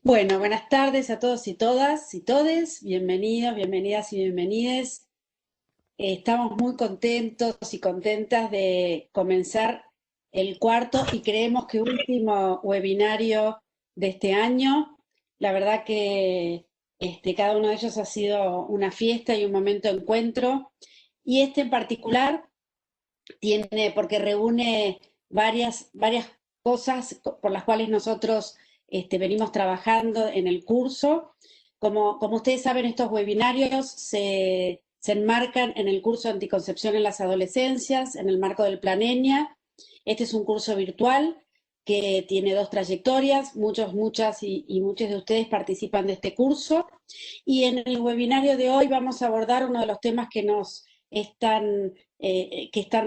Bueno, buenas tardes a todos y todas y todes. Bienvenidos, bienvenidas y bienvenides. Estamos muy contentos y contentas de comenzar el cuarto y creemos que último webinario de este año. La verdad que cada uno de ellos ha sido una fiesta y un momento de encuentro. Y este en particular porque reúne varias cosas por las cuales nosotros venimos trabajando en el curso. Como ustedes saben, estos webinarios se enmarcan en el curso de Anticoncepción en las Adolescencias, en el marco del Plan ENIA. Este es un curso virtual que tiene dos trayectorias, muchas y muchos de ustedes participan de este curso. Y en el webinario de hoy vamos a abordar uno de los temas que es tan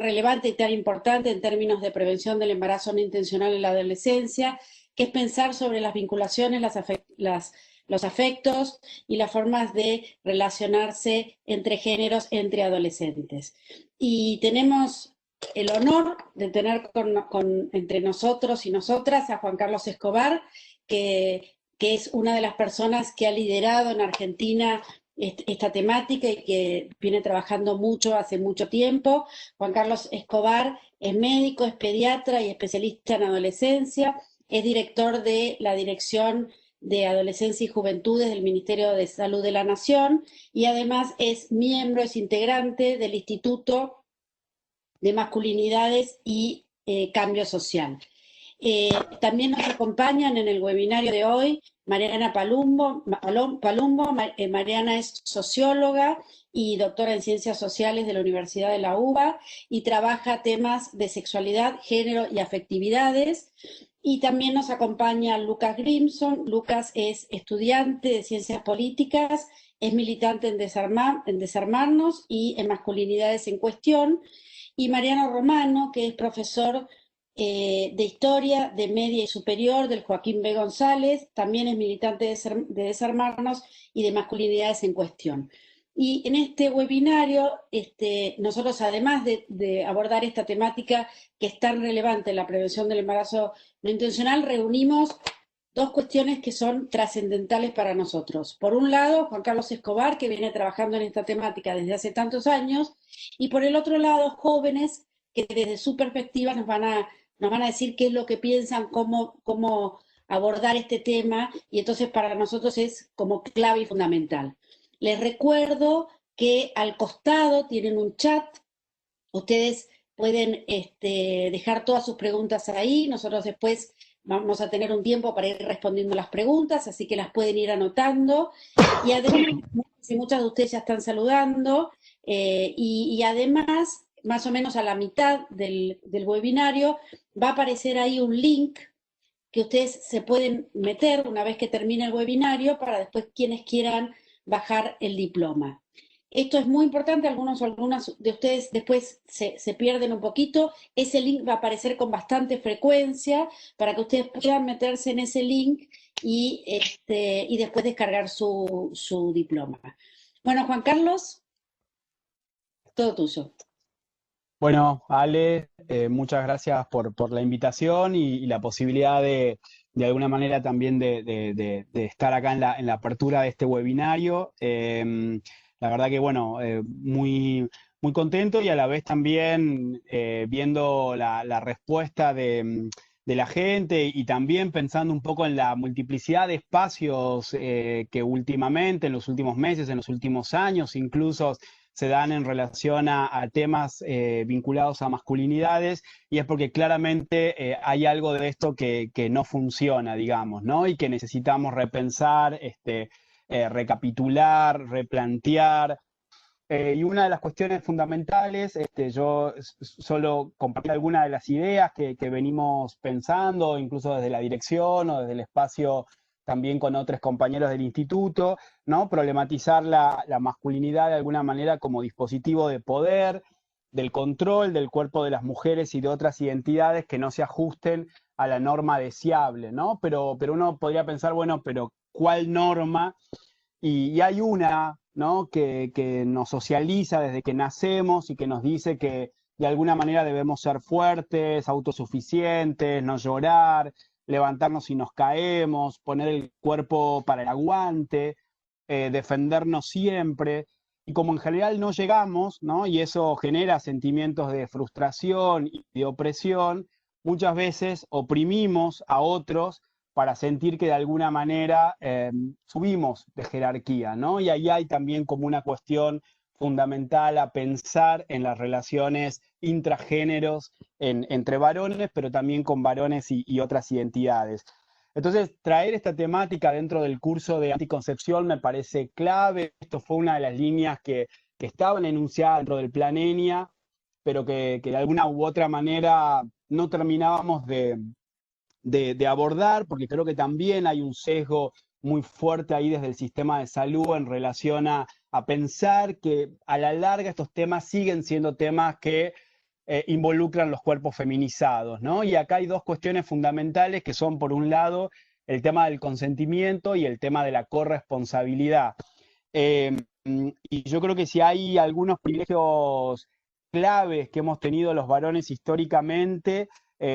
relevante y tan importante en términos de prevención del embarazo no intencional en la adolescencia, que es pensar sobre las vinculaciones, los afectos y las formas de relacionarse entre géneros, entre adolescentes. Y tenemos el honor de tener entre nosotros y nosotras a Juan Carlos Escobar, que es una de las personas que ha liderado en Argentina esta temática y que viene trabajando mucho hace mucho tiempo. Juan Carlos Escobar es médico, es pediatra y especialista en adolescencia, es director de la Dirección de Adolescencia y Juventudes del Ministerio de Salud de la Nación y además es integrante del Instituto de Masculinidades y Cambio Social. También nos acompañan en el webinario de hoy Mariana Palumbo. Mariana es socióloga y doctora en Ciencias Sociales de la Universidad de la UBA y trabaja temas de sexualidad, género y afectividades. Y también nos acompaña Lucas Grimson. Lucas es estudiante de Ciencias Políticas, es militante en Desarmarnos y en Masculinidades en Cuestión. Y Mariano Romano, que es profesor de Historia de Media y Superior del Joaquín B. González, también es militante de Desarmarnos y de Masculinidades en Cuestión. Y en este webinario, nosotros además de abordar esta temática que es tan relevante en la prevención del embarazo no intencional, reunimos dos cuestiones que son trascendentales para nosotros. Por un lado, Juan Carlos Escobar, que viene trabajando en esta temática desde hace tantos años, y por el otro lado, jóvenes que desde su perspectiva nos van a decir qué es lo que piensan, cómo abordar este tema, y entonces para nosotros es como clave y fundamental. Les recuerdo que al costado tienen un chat, ustedes pueden dejar todas sus preguntas ahí, nosotros después vamos a tener un tiempo para ir respondiendo las preguntas, así que las pueden ir anotando. Y además, si muchas de ustedes ya están saludando, y además, más o menos a la mitad del webinario, va a aparecer ahí un link que ustedes se pueden meter una vez que termine el webinario para después quienes quieran bajar el diploma. Esto es muy importante, algunos o algunas de ustedes después se pierden un poquito. Ese link va a aparecer con bastante frecuencia para que ustedes puedan meterse en ese link y después descargar su diploma. Bueno, Juan Carlos, todo tuyo. Bueno, Ale, muchas gracias por la invitación y la posibilidad de alguna manera también de estar acá en la apertura de este webinario. La verdad que, bueno, muy contento y a la vez también viendo la respuesta de la gente y también pensando un poco en la multiplicidad de espacios que últimamente, en los últimos meses, en los últimos años, incluso se dan en relación a temas vinculados a masculinidades, y es porque claramente hay algo de esto que no funciona, digamos, ¿no? Y que necesitamos repensar, recapitular, replantear. Y una de las cuestiones fundamentales, yo solo compartir algunas de las ideas que venimos pensando, incluso desde la dirección o desde el espacio también con otros compañeros del instituto, ¿no? Problematizar la masculinidad de alguna manera como dispositivo de poder, del control del cuerpo de las mujeres y de otras identidades que no se ajusten a la norma deseable, ¿no? Pero uno podría pensar, bueno, pero ¿cuál norma? Y hay una, ¿no? que nos socializa desde que nacemos y que nos dice que de alguna manera debemos ser fuertes, autosuficientes, no llorar, levantarnos si nos caemos, poner el cuerpo para el aguante, defendernos siempre. Y como en general no llegamos, ¿no? Y eso genera sentimientos de frustración y de opresión, muchas veces oprimimos a otros para sentir que de alguna manera subimos de jerarquía, ¿no? Y ahí hay también como una cuestión fundamental a pensar en las relaciones intragéneros entre varones, pero también con varones y otras identidades. Entonces, traer esta temática dentro del curso de anticoncepción me parece clave. Esto fue una de las líneas que estaban enunciadas dentro del Plan ENIA, pero que de alguna u otra manera no terminábamos de abordar, porque creo que también hay un sesgo muy fuerte ahí desde el sistema de salud en relación a pensar que a la larga estos temas siguen siendo temas que involucran los cuerpos feminizados, ¿no? Y acá hay dos cuestiones fundamentales que son, por un lado, el tema del consentimiento y el tema de la corresponsabilidad. Eh, y yo creo que si hay algunos privilegios claves que hemos tenido los varones históricamente,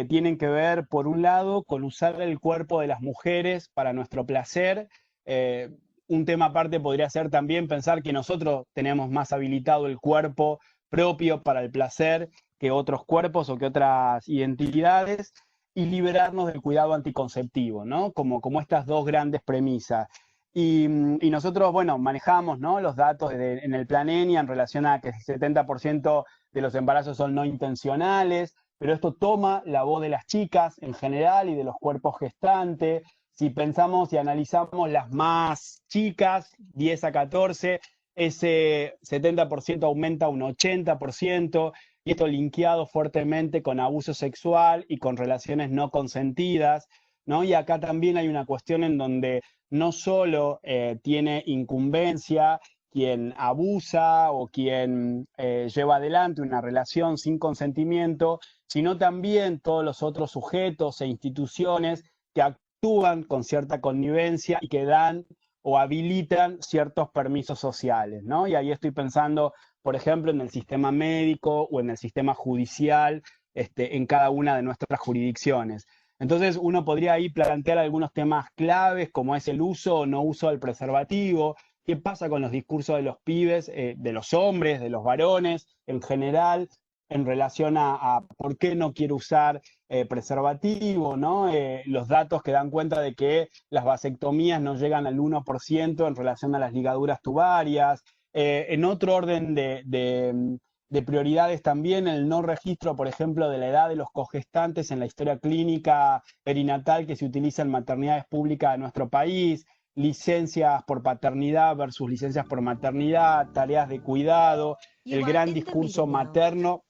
tienen que ver, por un lado, con usar el cuerpo de las mujeres para nuestro placer. Eh, un tema aparte podría ser también pensar que nosotros tenemos más habilitado el cuerpo propio para el placer que otros cuerpos o que otras identidades, y liberarnos del cuidado anticonceptivo, ¿no? Como estas dos grandes premisas. Y nosotros, bueno, manejamos, ¿no?, los datos en el Plan ENIA en relación a que el 70% de los embarazos son no intencionales, pero esto toma la voz de las chicas en general y de los cuerpos gestantes. Si pensamos y analizamos las más chicas, 10 a 14, ese 70% aumenta a un 80%, y esto linkeado fuertemente con abuso sexual y con relaciones no consentidas, ¿no? Y acá también hay una cuestión en donde no solo tiene incumbencia quien abusa o quien lleva adelante una relación sin consentimiento, sino también todos los otros sujetos e instituciones que actúan con cierta connivencia y que dan o habilitan ciertos permisos sociales, ¿no? Y ahí estoy pensando, por ejemplo, en el sistema médico o en el sistema judicial, en cada una de nuestras jurisdicciones. Entonces uno podría ahí plantear algunos temas claves, como es el uso o no uso del preservativo, qué pasa con los discursos de los pibes, de los hombres, de los varones en general, en relación a por qué no quiero usar preservativo, ¿no? Los datos que dan cuenta de que las vasectomías no llegan al 1% en relación a las ligaduras tubarias. En otro orden de prioridades también, el no registro, por ejemplo, de la edad de los cogestantes en la historia clínica perinatal que se utiliza en maternidades públicas de nuestro país, licencias por paternidad versus licencias por maternidad, tareas de cuidado, el gran discurso materno,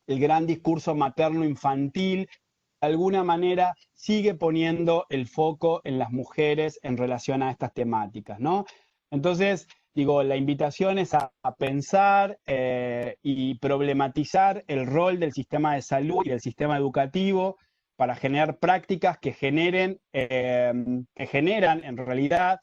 el gran discurso materno-infantil, de alguna manera sigue poniendo el foco en las mujeres en relación a estas temáticas, ¿no? Entonces, digo, la invitación es a pensar y problematizar el rol del sistema de salud y del sistema educativo para generar prácticas que generan en realidad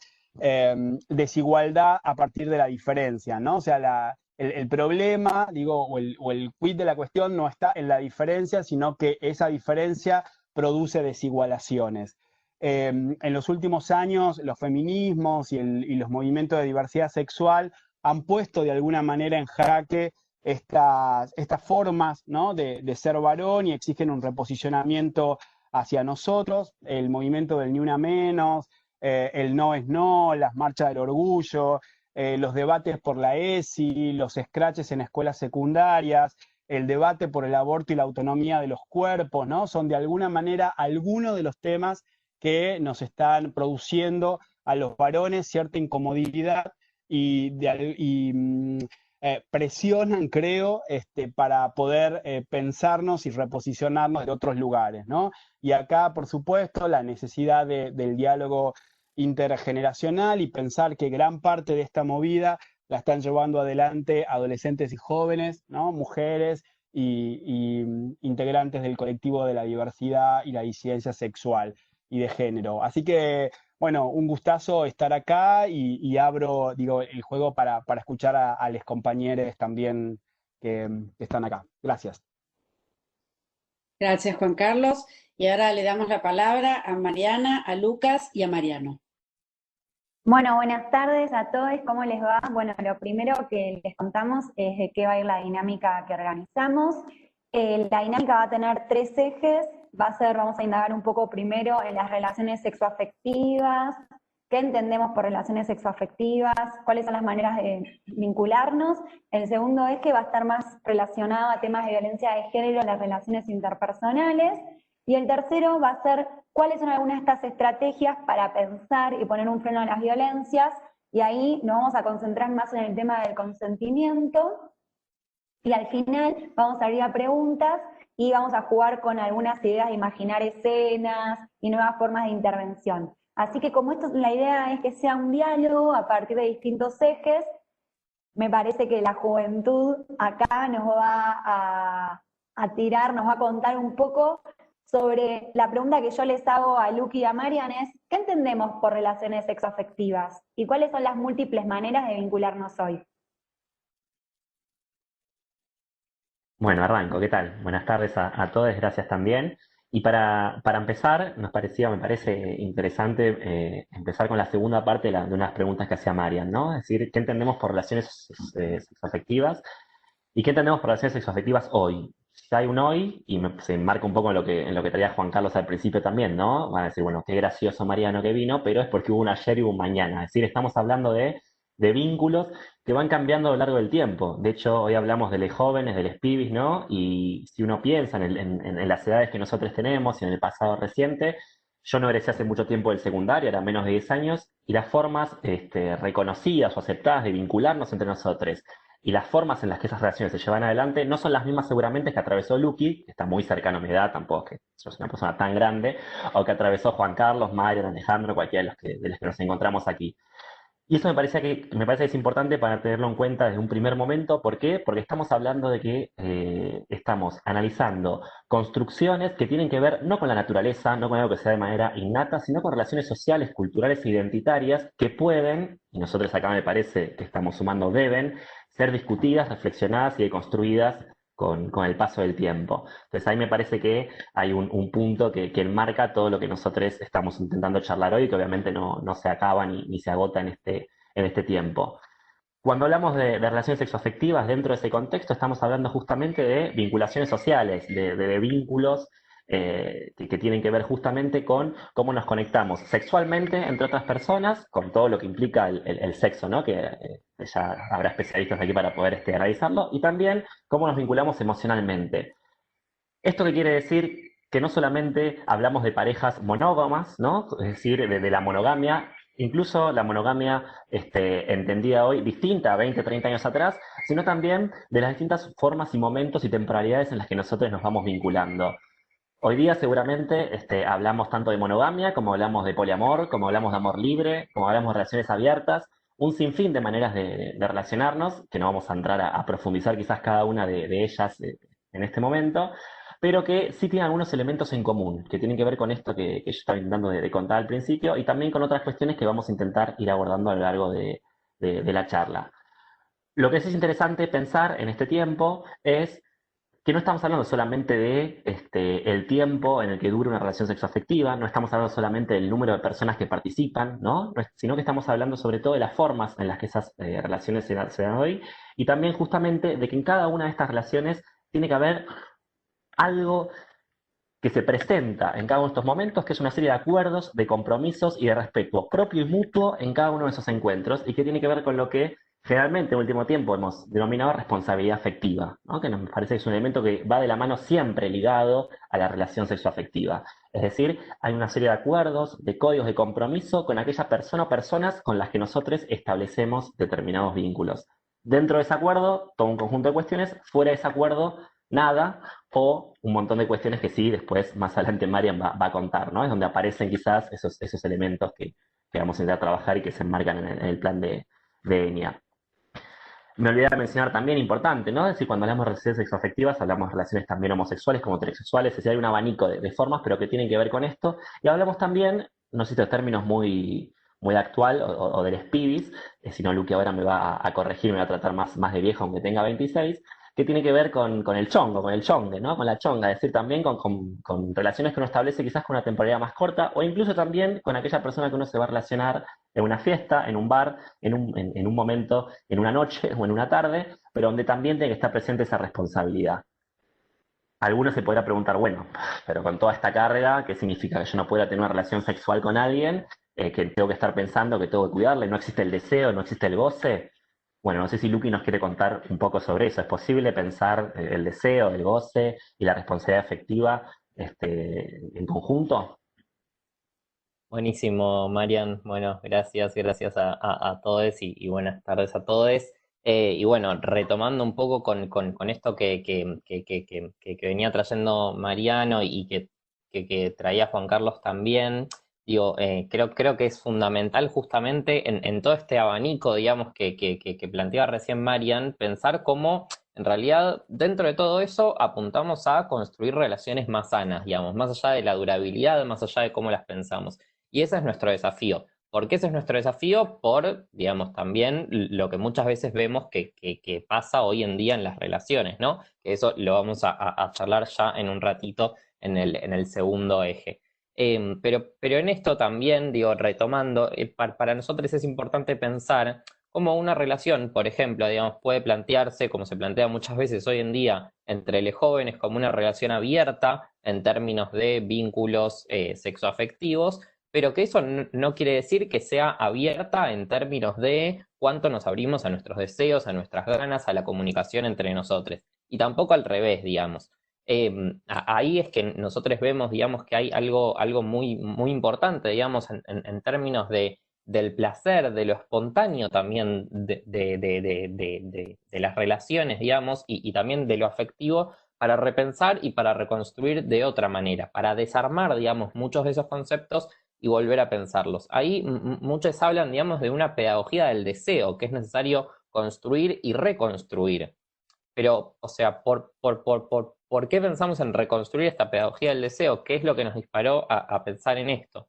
desigualdad a partir de la diferencia, ¿no? O sea, el problema, digo, o el quid de la cuestión no está en la diferencia, sino que esa diferencia produce desigualaciones. En los últimos años, los feminismos y los movimientos de diversidad sexual han puesto de alguna manera en jaque estas formas, ¿no?, de ser varón, y exigen un reposicionamiento hacia nosotros. El movimiento del Ni Una Menos, el No es No, las marchas del orgullo, los debates por la ESI, los scratches en escuelas secundarias, el debate por el aborto y la autonomía de los cuerpos, ¿no? Son de alguna manera algunos de los temas que nos están produciendo a los varones cierta incomodidad y presionan, creo, para poder pensarnos y reposicionarnos de otros lugares, ¿no? Y acá, por supuesto, la necesidad del diálogo intergeneracional y pensar que gran parte de esta movida la están llevando adelante adolescentes y jóvenes, ¿no?, mujeres y integrantes del colectivo de la diversidad y la disidencia sexual y de género. Así que, bueno, un gustazo estar acá y abro, digo, el juego para escuchar a los compañeros también que están acá. Gracias. Gracias, Juan Carlos. Y ahora le damos la palabra a Mariana, a Lucas y a Mariano. Bueno, buenas tardes a todos, ¿cómo les va? Bueno, lo primero que les contamos es de qué va a ir la dinámica que organizamos. La dinámica va a tener 3 ejes, vamos a indagar un poco primero en las relaciones sexoafectivas, qué entendemos por relaciones sexoafectivas, cuáles son las maneras de vincularnos. El segundo eje va a estar más relacionado a temas de violencia de género en las relaciones interpersonales. Y el tercero va a ser cuáles son algunas de estas estrategias para pensar y poner un freno a las violencias, y ahí nos vamos a concentrar más en el tema del consentimiento, y al final vamos a ir a preguntas y vamos a jugar con algunas ideas de imaginar escenas y nuevas formas de intervención. Así que como la idea es que sea un diálogo a partir de distintos ejes, me parece que la juventud acá nos va a tirar, nos va a contar un poco sobre la pregunta que yo les hago a Luqui y a Marian es, ¿qué entendemos por relaciones sexoafectivas? ¿Y cuáles son las múltiples maneras de vincularnos hoy? Bueno, arranco, ¿qué tal? Buenas tardes a todos, gracias también. Y para empezar, me parece interesante empezar con la segunda parte de unas preguntas que hacía Marian, ¿no? Es decir, ¿qué entendemos por relaciones sexoafectivas? ¿Y qué entendemos por relaciones sexoafectivas hoy? Ya hay un hoy, y se enmarca un poco en lo que traía Juan Carlos al principio también, ¿no? Van a decir, bueno, qué gracioso Mariano que vino, pero es porque hubo un ayer y hubo un mañana. Es decir, estamos hablando de vínculos que van cambiando a lo largo del tiempo. De hecho, hoy hablamos de los jóvenes, de los pibis, ¿no? Y si uno piensa en las edades que nosotros tenemos y en el pasado reciente, yo no egresé hace mucho tiempo del secundario, era menos de 10 años, y las formas reconocidas o aceptadas de vincularnos entre nosotros y las formas en las que esas relaciones se llevan adelante no son las mismas seguramente que atravesó Luqui, que está muy cercano a mi edad, tampoco es que yo soy una persona tan grande, o que atravesó Juan Carlos, Marian, Alejandro, cualquiera de los que nos encontramos aquí. Y eso me parece que es importante para tenerlo en cuenta desde un primer momento. ¿Por qué? Porque estamos hablando de que estamos analizando construcciones que tienen que ver no con la naturaleza, no con algo que sea de manera innata, sino con relaciones sociales, culturales e identitarias que pueden, y nosotros acá me parece que estamos sumando deben, ser discutidas, reflexionadas y deconstruidas con el paso del tiempo. Entonces ahí me parece que hay un punto que enmarca todo lo que nosotros estamos intentando charlar hoy, que obviamente no se acaba ni se agota en este tiempo. Cuando hablamos de relaciones sexoafectivas dentro de ese contexto, estamos hablando justamente de vinculaciones sociales, de vínculos que tienen que ver justamente con cómo nos conectamos sexualmente entre otras personas, con todo lo que implica el sexo, ¿no? Que ya habrá especialistas aquí para poder analizarlo, y también cómo nos vinculamos emocionalmente. ¿Esto qué quiere decir? Que no solamente hablamos de parejas monógamas, ¿no? Es decir, de la monogamia, incluso la monogamia entendida hoy, distinta a 20, 30 años atrás, sino también de las distintas formas y momentos y temporalidades en las que nosotros nos vamos vinculando. Hoy día seguramente hablamos tanto de monogamia, como hablamos de poliamor, como hablamos de amor libre, como hablamos de relaciones abiertas, un sinfín de maneras de relacionarnos, que no vamos a entrar a profundizar quizás cada una de ellas en este momento, pero que sí tienen algunos elementos en común, que tienen que ver con esto que yo estaba intentando de contar al principio, y también con otras cuestiones que vamos a intentar ir abordando a lo largo de la charla. Lo que sí es interesante pensar en este tiempo es que no estamos hablando solamente de el tiempo en el que dura una relación sexoafectiva, no estamos hablando solamente del número de personas que participan, ¿no? Sino que estamos hablando sobre todo de las formas en las que esas relaciones se dan hoy, y también justamente de que en cada una de estas relaciones tiene que haber algo que se presenta en cada uno de estos momentos, que es una serie de acuerdos, de compromisos y de respeto propio y mutuo en cada uno de esos encuentros, y que tiene que ver con lo que generalmente en último tiempo hemos denominado responsabilidad afectiva, ¿no? Que nos parece que es un elemento que va de la mano siempre ligado a la relación sexoafectiva. Es decir, hay una serie de acuerdos, de códigos de compromiso con aquella persona o personas con las que nosotros establecemos determinados vínculos. Dentro de ese acuerdo, todo un conjunto de cuestiones; fuera de ese acuerdo, nada, o un montón de cuestiones que sí, después, más adelante, Marian va a contar, ¿no? Es donde aparecen quizás esos elementos que vamos a intentar trabajar y que se enmarcan en el plan de ENIA. Me olvidé de mencionar también, importante, ¿no? Es decir, cuando hablamos de relaciones sexoafectivas, hablamos de relaciones también homosexuales como heterosexuales, es decir, hay un abanico de formas, pero que tienen que ver con esto. Y hablamos también, no sé si estos términos muy actual o del pibis, si no, Luque ahora me va a corregir, me va a tratar más de viejo, aunque tenga 26, que tiene que ver con el chongo, con el chongue, ¿no? Con la chonga, es decir, también con relaciones que uno establece quizás con una temporalidad más corta, o incluso también con aquella persona que uno se va a relacionar en una fiesta, en un bar, en un momento, en una noche o en una tarde, pero donde también tiene que estar presente esa responsabilidad. Algunos se podrá preguntar, bueno, pero con toda esta carga, ¿qué significa? Que yo no pueda tener una relación sexual con alguien, que tengo que estar pensando que tengo que cuidarle, no existe el deseo, no existe el goce. Bueno, no sé si Luqui nos quiere contar un poco sobre eso. ¿Es posible pensar el deseo, el goce y la responsabilidad afectiva en conjunto? Buenísimo, Marian. Bueno, gracias a todos y buenas tardes a todos. Y bueno, retomando un poco con esto que venía trayendo Mariano y que traía Juan Carlos también, digo, creo que es fundamental justamente en todo este abanico, digamos, que planteaba recién Marian, pensar cómo en realidad dentro de todo eso apuntamos a construir relaciones más sanas, digamos, más allá de la durabilidad, más allá de cómo las pensamos. Y ese es nuestro desafío. ¿Por qué ese es nuestro desafío? Por, digamos, también lo que muchas veces vemos que pasa hoy en día en las relaciones, ¿no? Que eso lo vamos a charlar ya en un ratito en el segundo eje. Pero en esto también, digo, retomando, para nosotros es importante pensar cómo una relación, por ejemplo, digamos, puede plantearse, como se plantea muchas veces hoy en día, entre los jóvenes como una relación abierta en términos de vínculos sexoafectivos, pero que eso no quiere decir que sea abierta en términos de cuánto nos abrimos a nuestros deseos, a nuestras ganas, a la comunicación entre nosotros. Y tampoco al revés, digamos. Ahí es que nosotros vemos, digamos, que hay algo muy importante, digamos, en términos del placer, de lo espontáneo también de las relaciones, digamos, y también de lo afectivo para repensar y para reconstruir de otra manera, para desarmar, digamos, muchos de esos conceptos y volver a pensarlos. Ahí muchos hablan, digamos, de una pedagogía del deseo, que es necesario construir y reconstruir. Pero, o sea, ¿por qué pensamos en reconstruir esta pedagogía del deseo? ¿Qué es lo que nos disparó a pensar en esto?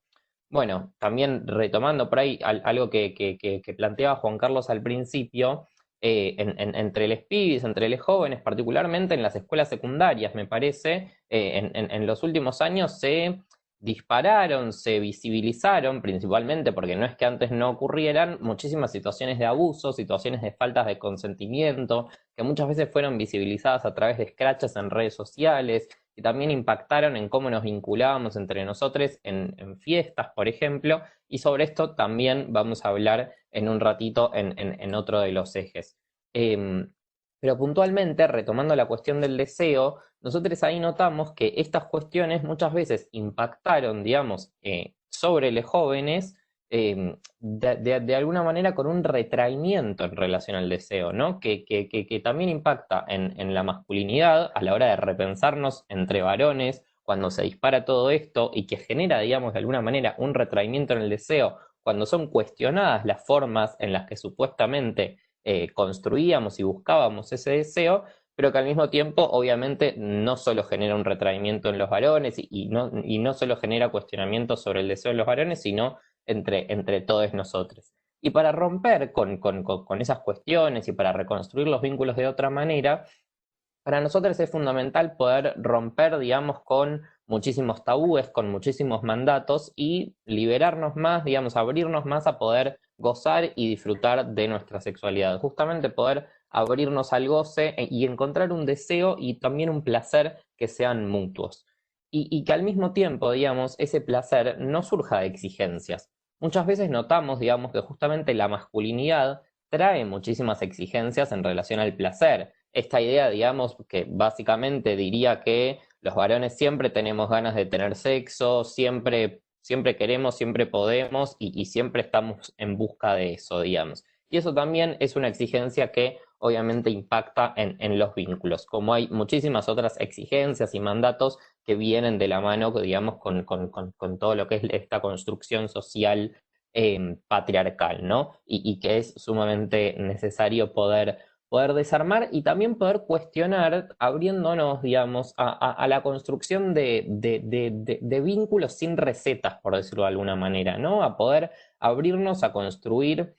Bueno, también retomando por ahí algo que planteaba Juan Carlos al principio, entre los pibes, entre los jóvenes, particularmente en las escuelas secundarias, me parece, en los últimos años se dispararon, se visibilizaron, principalmente porque no es que antes no ocurrieran, muchísimas situaciones de abuso, situaciones de faltas de consentimiento, que muchas veces fueron visibilizadas a través de scratches en redes sociales, que también impactaron en cómo nos vinculábamos entre nosotros en fiestas, por ejemplo, y sobre esto también vamos a hablar en un ratito en otro de los ejes. Pero puntualmente, retomando la cuestión del deseo, nosotros ahí notamos que estas cuestiones muchas veces impactaron, digamos, sobre los jóvenes de alguna manera con un retraimiento en relación al deseo, ¿no? Que también impacta en la masculinidad a la hora de repensarnos entre varones, cuando se dispara todo esto y que genera, digamos, de alguna manera un retraimiento en el deseo, cuando son cuestionadas las formas en las que supuestamente construíamos y buscábamos ese deseo, pero que al mismo tiempo obviamente no solo genera un retraimiento en los varones y no solo genera cuestionamientos sobre el deseo de los varones, sino entre todos nosotros. Y para romper con esas cuestiones y para reconstruir los vínculos de otra manera, para nosotros es fundamental poder romper, digamos, con muchísimos tabúes, con muchísimos mandatos y liberarnos más, digamos, abrirnos más a poder gozar y disfrutar de nuestra sexualidad. Justamente poder abrirnos al goce y encontrar un deseo y también un placer que sean mutuos. Y que al mismo tiempo, digamos, ese placer no surja de exigencias. Muchas veces notamos, digamos, que justamente la masculinidad trae muchísimas exigencias en relación al placer. Esta idea, digamos, que básicamente diría que los varones siempre tenemos ganas de tener sexo, siempre queremos, siempre podemos y siempre estamos en busca de eso, digamos. Y eso también es una exigencia que obviamente impacta en los vínculos, como hay muchísimas otras exigencias y mandatos que vienen de la mano, digamos, con todo lo que es esta construcción social patriarcal, ¿no? Y que es sumamente necesario poder desarmar y también poder cuestionar, abriéndonos, digamos, a la construcción de vínculos sin recetas, por decirlo de alguna manera, ¿no? A poder abrirnos a construir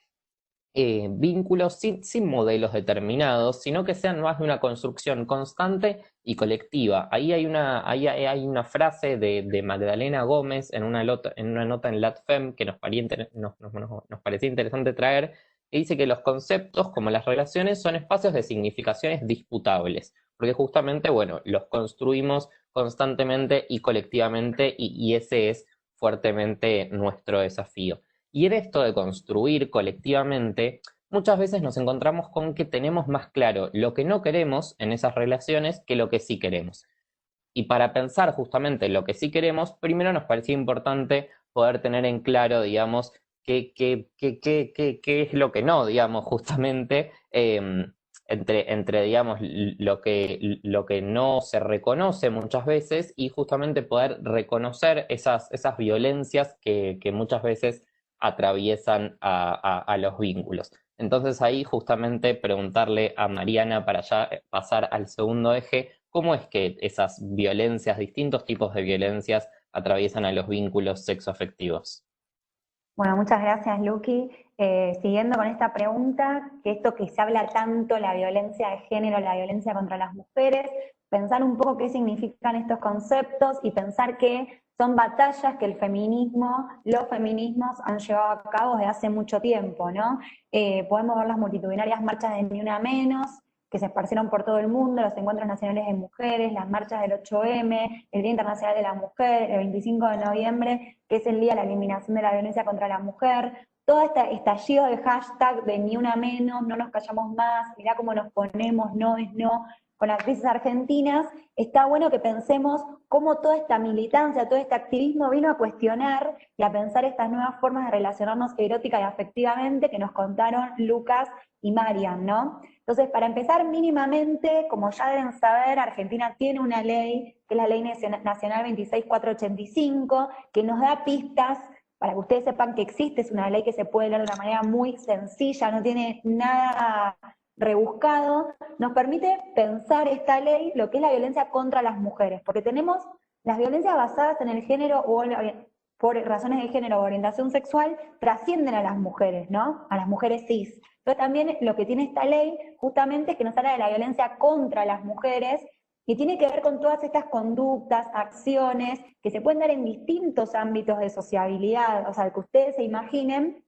vínculos sin modelos determinados, sino que sean más de una construcción constante y colectiva. Ahí hay una frase de Magdalena Gómez en una nota en LatFem que nos parecía interesante traer, que dice que los conceptos, como las relaciones, son espacios de significaciones disputables, porque justamente, bueno, los construimos constantemente y colectivamente, y ese es fuertemente nuestro desafío. Y en esto de construir colectivamente, muchas veces nos encontramos con que tenemos más claro lo que no queremos en esas relaciones que lo que sí queremos. Y para pensar justamente lo que sí queremos, primero nos parecía importante poder tener en claro, digamos, qué es lo que no, digamos, justamente, digamos, lo que no se reconoce muchas veces, y justamente poder reconocer esas violencias que muchas veces atraviesan a los vínculos. Entonces ahí justamente preguntarle a Mariana, para ya pasar al segundo eje, ¿cómo es que esas violencias, distintos tipos de violencias, atraviesan a los vínculos sexoafectivos? Bueno, muchas gracias, Luqui. Siguiendo con esta pregunta, que esto que se habla tanto, la violencia de género, la violencia contra las mujeres, pensar un poco qué significan estos conceptos y pensar que son batallas que el feminismo, los feminismos han llevado a cabo desde hace mucho tiempo, ¿no? Podemos ver las multitudinarias marchas de Ni Una Menos, que se esparcieron por todo el mundo, los encuentros nacionales de mujeres, las marchas del 8M, el Día Internacional de la Mujer, el 25 de noviembre, que es el Día de la Eliminación de la Violencia contra la Mujer, todo este estallido de hashtag de Ni Una Menos, no nos callamos más, mirá cómo nos ponemos, no es no, con las crisis argentinas, está bueno que pensemos cómo toda esta militancia, todo este activismo vino a cuestionar y a pensar estas nuevas formas de relacionarnos erótica y afectivamente que nos contaron Lucas y Marian, ¿no? Entonces, para empezar mínimamente, como ya deben saber, Argentina tiene una ley, que es la Ley Nacional 26485, que nos da pistas para que ustedes sepan que existe, es una ley que se puede leer de una manera muy sencilla, no tiene nada rebuscado, nos permite pensar esta ley lo que es la violencia contra las mujeres, porque tenemos las violencias basadas en el género o por razones de género o orientación sexual, trascienden a las mujeres, ¿no? A las mujeres cis. Pero también lo que tiene esta ley justamente es que nos habla de la violencia contra las mujeres, que tiene que ver con todas estas conductas, acciones, que se pueden dar en distintos ámbitos de sociabilidad, o sea, que ustedes se imaginen,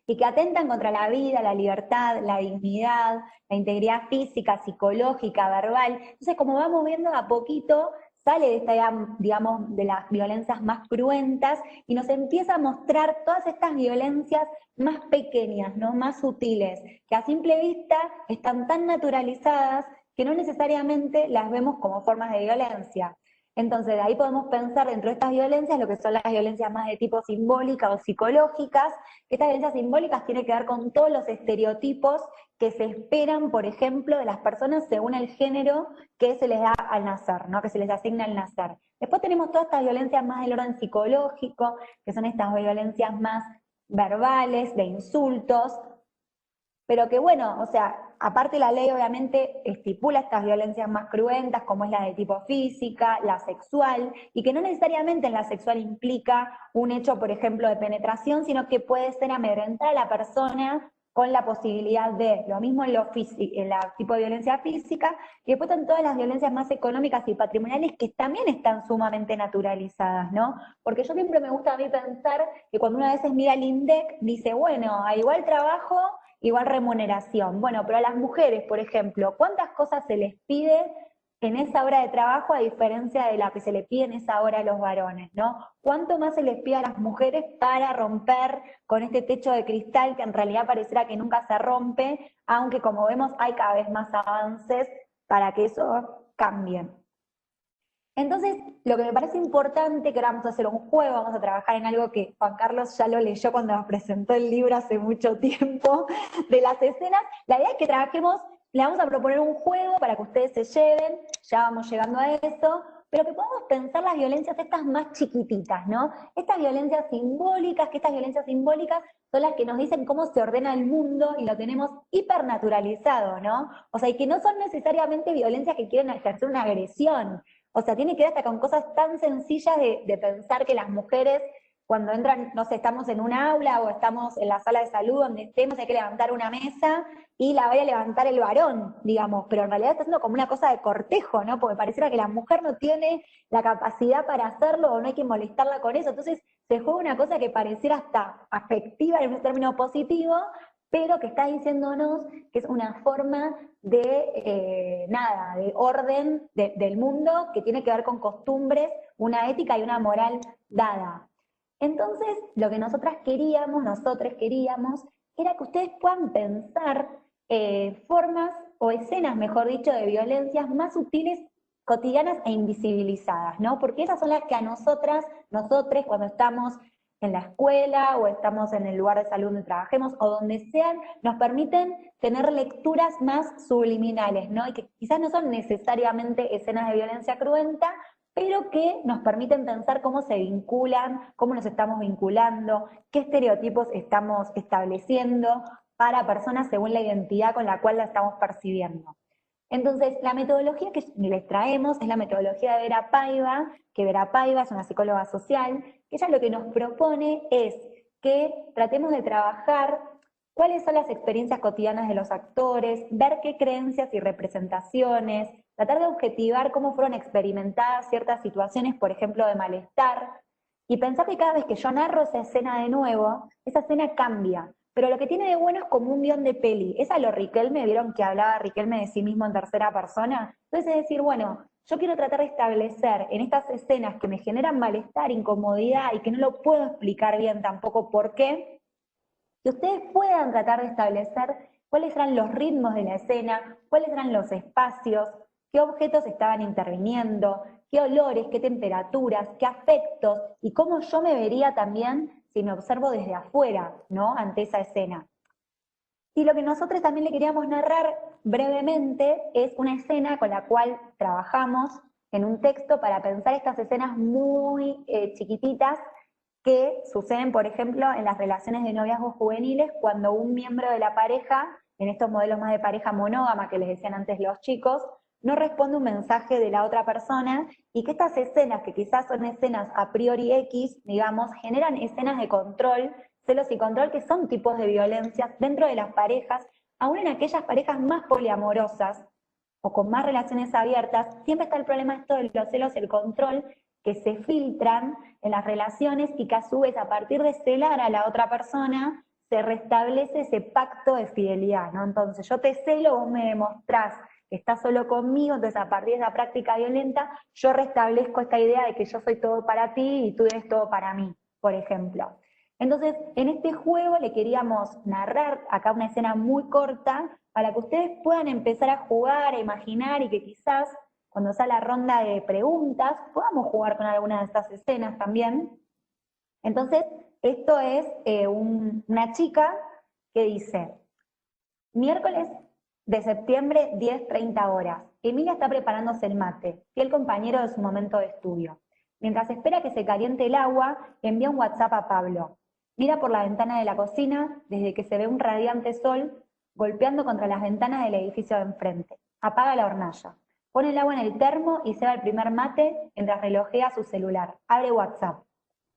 y que atentan contra la vida, la libertad, la dignidad, la integridad física, psicológica, verbal. Entonces, como vamos viendo a poquito, sale de esta, digamos, de las violencias más cruentas y nos empieza a mostrar todas estas violencias más pequeñas, ¿no? Más sutiles, que a simple vista están tan naturalizadas que no necesariamente las vemos como formas de violencia. Entonces, de ahí podemos pensar dentro de estas violencias lo que son las violencias más de tipo simbólica o psicológicas. Estas violencias simbólicas tienen que ver con todos los estereotipos que se esperan, por ejemplo, de las personas según el género que se les da al nacer, ¿no? Que se les asigna al nacer. Después tenemos todas estas violencias más del orden psicológico, que son estas violencias más verbales, de insultos, pero que bueno, o sea, aparte la ley obviamente estipula estas violencias más cruentas, como es la de tipo física, la sexual, y que no necesariamente en la sexual implica un hecho, por ejemplo, de penetración, sino que puede ser amedrentar a la persona con la posibilidad de, lo mismo en la tipo de violencia física, y después están todas las violencias más económicas y patrimoniales que también están sumamente naturalizadas, ¿no? Porque yo siempre me gusta a mí pensar que cuando una vez mira el INDEC, dice, bueno, a igual trabajo, igual remuneración. Bueno, pero a las mujeres, por ejemplo, ¿cuántas cosas se les pide en esa hora de trabajo a diferencia de la que se le pide en esa hora a los varones, ¿no? ¿Cuánto más se les pide a las mujeres para romper con este techo de cristal que en realidad pareciera que nunca se rompe, aunque como vemos hay cada vez más avances para que eso cambie? Entonces, lo que me parece importante, que ahora vamos a hacer un juego, vamos a trabajar en algo que Juan Carlos ya lo leyó cuando nos presentó el libro hace mucho tiempo, de las escenas. La idea es que trabajemos, le vamos a proponer un juego para que ustedes se lleven, ya vamos llegando a eso, pero que podamos pensar las violencias estas más chiquititas, ¿no? Estas violencias simbólicas, que estas violencias simbólicas son las que nos dicen cómo se ordena el mundo y lo tenemos hipernaturalizado, ¿no? O sea, y que no son necesariamente violencias que quieren ejercer una agresión. O sea, tiene que ver hasta con cosas tan sencillas de pensar que las mujeres cuando entran, no sé, estamos en un aula o estamos en la sala de salud donde estemos, hay que levantar una mesa y la vaya a levantar el varón, digamos, pero en realidad está haciendo como una cosa de cortejo, ¿no? Porque pareciera que la mujer no tiene la capacidad para hacerlo o no hay que molestarla con eso, entonces se juega una cosa que pareciera hasta afectiva en un término positivo, pero que está diciéndonos que es una forma de, de orden del mundo que tiene que ver con costumbres, una ética y una moral dada. Entonces, lo que nosotros queríamos, era que ustedes puedan pensar formas o escenas, mejor dicho, de violencias más sutiles, cotidianas e invisibilizadas, ¿no? Porque esas son las que a nosotros, cuando estamos en la escuela o estamos en el lugar de salud donde trabajemos o donde sean, nos permiten tener lecturas más subliminales, ¿no? Y que quizás no son necesariamente escenas de violencia cruenta, pero que nos permiten pensar cómo se vinculan, cómo nos estamos vinculando, qué estereotipos estamos estableciendo para personas según la identidad con la cual la estamos percibiendo. Entonces, la metodología que les traemos es la metodología de Vera Paiva, que Vera Paiva es una psicóloga social, que ella lo que nos propone es que tratemos de trabajar cuáles son las experiencias cotidianas de los actores, ver qué creencias y representaciones, tratar de objetivar cómo fueron experimentadas ciertas situaciones, por ejemplo, de malestar, y pensar que cada vez que yo narro esa escena de nuevo, esa escena cambia. Pero lo que tiene de bueno es como un guión de peli. Es a lo Riquelme, ¿vieron que hablaba Riquelme de sí mismo en tercera persona? Entonces es decir, bueno, yo quiero tratar de establecer en estas escenas que me generan malestar, incomodidad y que no lo puedo explicar bien tampoco por qué, que ustedes puedan tratar de establecer cuáles eran los ritmos de la escena, cuáles eran los espacios, qué objetos estaban interviniendo, qué olores, qué temperaturas, qué afectos, y cómo yo me vería también si me observo desde afuera, ¿no? Ante esa escena. Y lo que nosotros también le queríamos narrar brevemente es una escena con la cual trabajamos en un texto para pensar estas escenas muy chiquititas que suceden, por ejemplo, en las relaciones de noviazgos juveniles, cuando un miembro de la pareja, en estos modelos más de pareja monógama que les decían antes los chicos, no responde un mensaje de la otra persona, y que estas escenas, que quizás son escenas a priori X, digamos, generan escenas de control, celos y control, que son tipos de violencias dentro de las parejas, aún en aquellas parejas más poliamorosas, o con más relaciones abiertas, siempre está el problema esto de los celos y el control, que se filtran en las relaciones y que a su vez, a partir de celar a la otra persona, se restablece ese pacto de fidelidad, ¿no? Entonces yo te celo, vos me demostrás que estás solo conmigo, entonces a partir de esa práctica violenta, yo restablezco esta idea de que yo soy todo para ti y tú eres todo para mí, por ejemplo. Entonces, en este juego le queríamos narrar acá una escena muy corta para que ustedes puedan empezar a jugar, a imaginar, y que quizás cuando sea la ronda de preguntas podamos jugar con algunas de estas escenas también. Entonces, esto es una chica que dice: miércoles de septiembre, 10:30 horas. Emilia está preparándose el mate, fiel compañero de su momento de estudio. Mientras espera que se caliente el agua, envía un WhatsApp a Pablo. Mira por la ventana de la cocina, desde que se ve un radiante sol golpeando contra las ventanas del edificio de enfrente. Apaga la hornalla. Pone el agua en el termo y se va el primer mate mientras relojea su celular. Abre WhatsApp.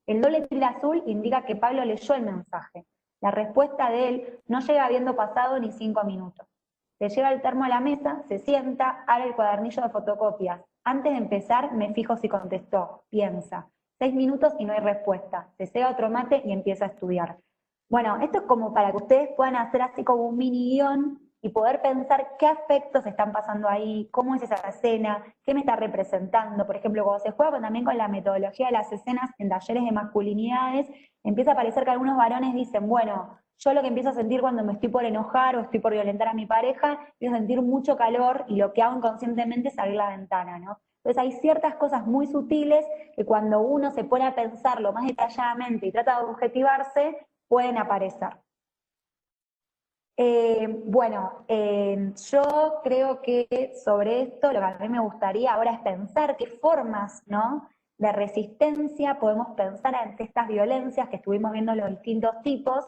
El doble tilde azul indica que Pablo leyó el mensaje. La respuesta de él no llega habiendo pasado ni 5 minutos. Se lleva el termo a la mesa, se sienta, abre el cuadernillo de fotocopias. Antes de empezar, me fijo si contestó. Piensa. 6 minutos y no hay respuesta. Se ceba otro mate y empieza a estudiar. Bueno, esto es como para que ustedes puedan hacer así como un mini guión y poder pensar qué afectos están pasando ahí, cómo es esa escena, qué me está representando. Por ejemplo, cuando se juega también con la metodología de las escenas en talleres de masculinidades, empieza a parecer que algunos varones dicen, bueno, yo lo que empiezo a sentir cuando me estoy por enojar o estoy por violentar a mi pareja, empiezo a sentir mucho calor y lo que hago inconscientemente es abrir la ventana, ¿no? Entonces hay ciertas cosas muy sutiles que cuando uno se pone a pensarlo más detalladamente y trata de objetivarse, pueden aparecer. Yo creo que sobre esto lo que a mí me gustaría ahora es pensar qué formas, ¿no?, de resistencia podemos pensar ante estas violencias que estuvimos viendo los distintos tipos.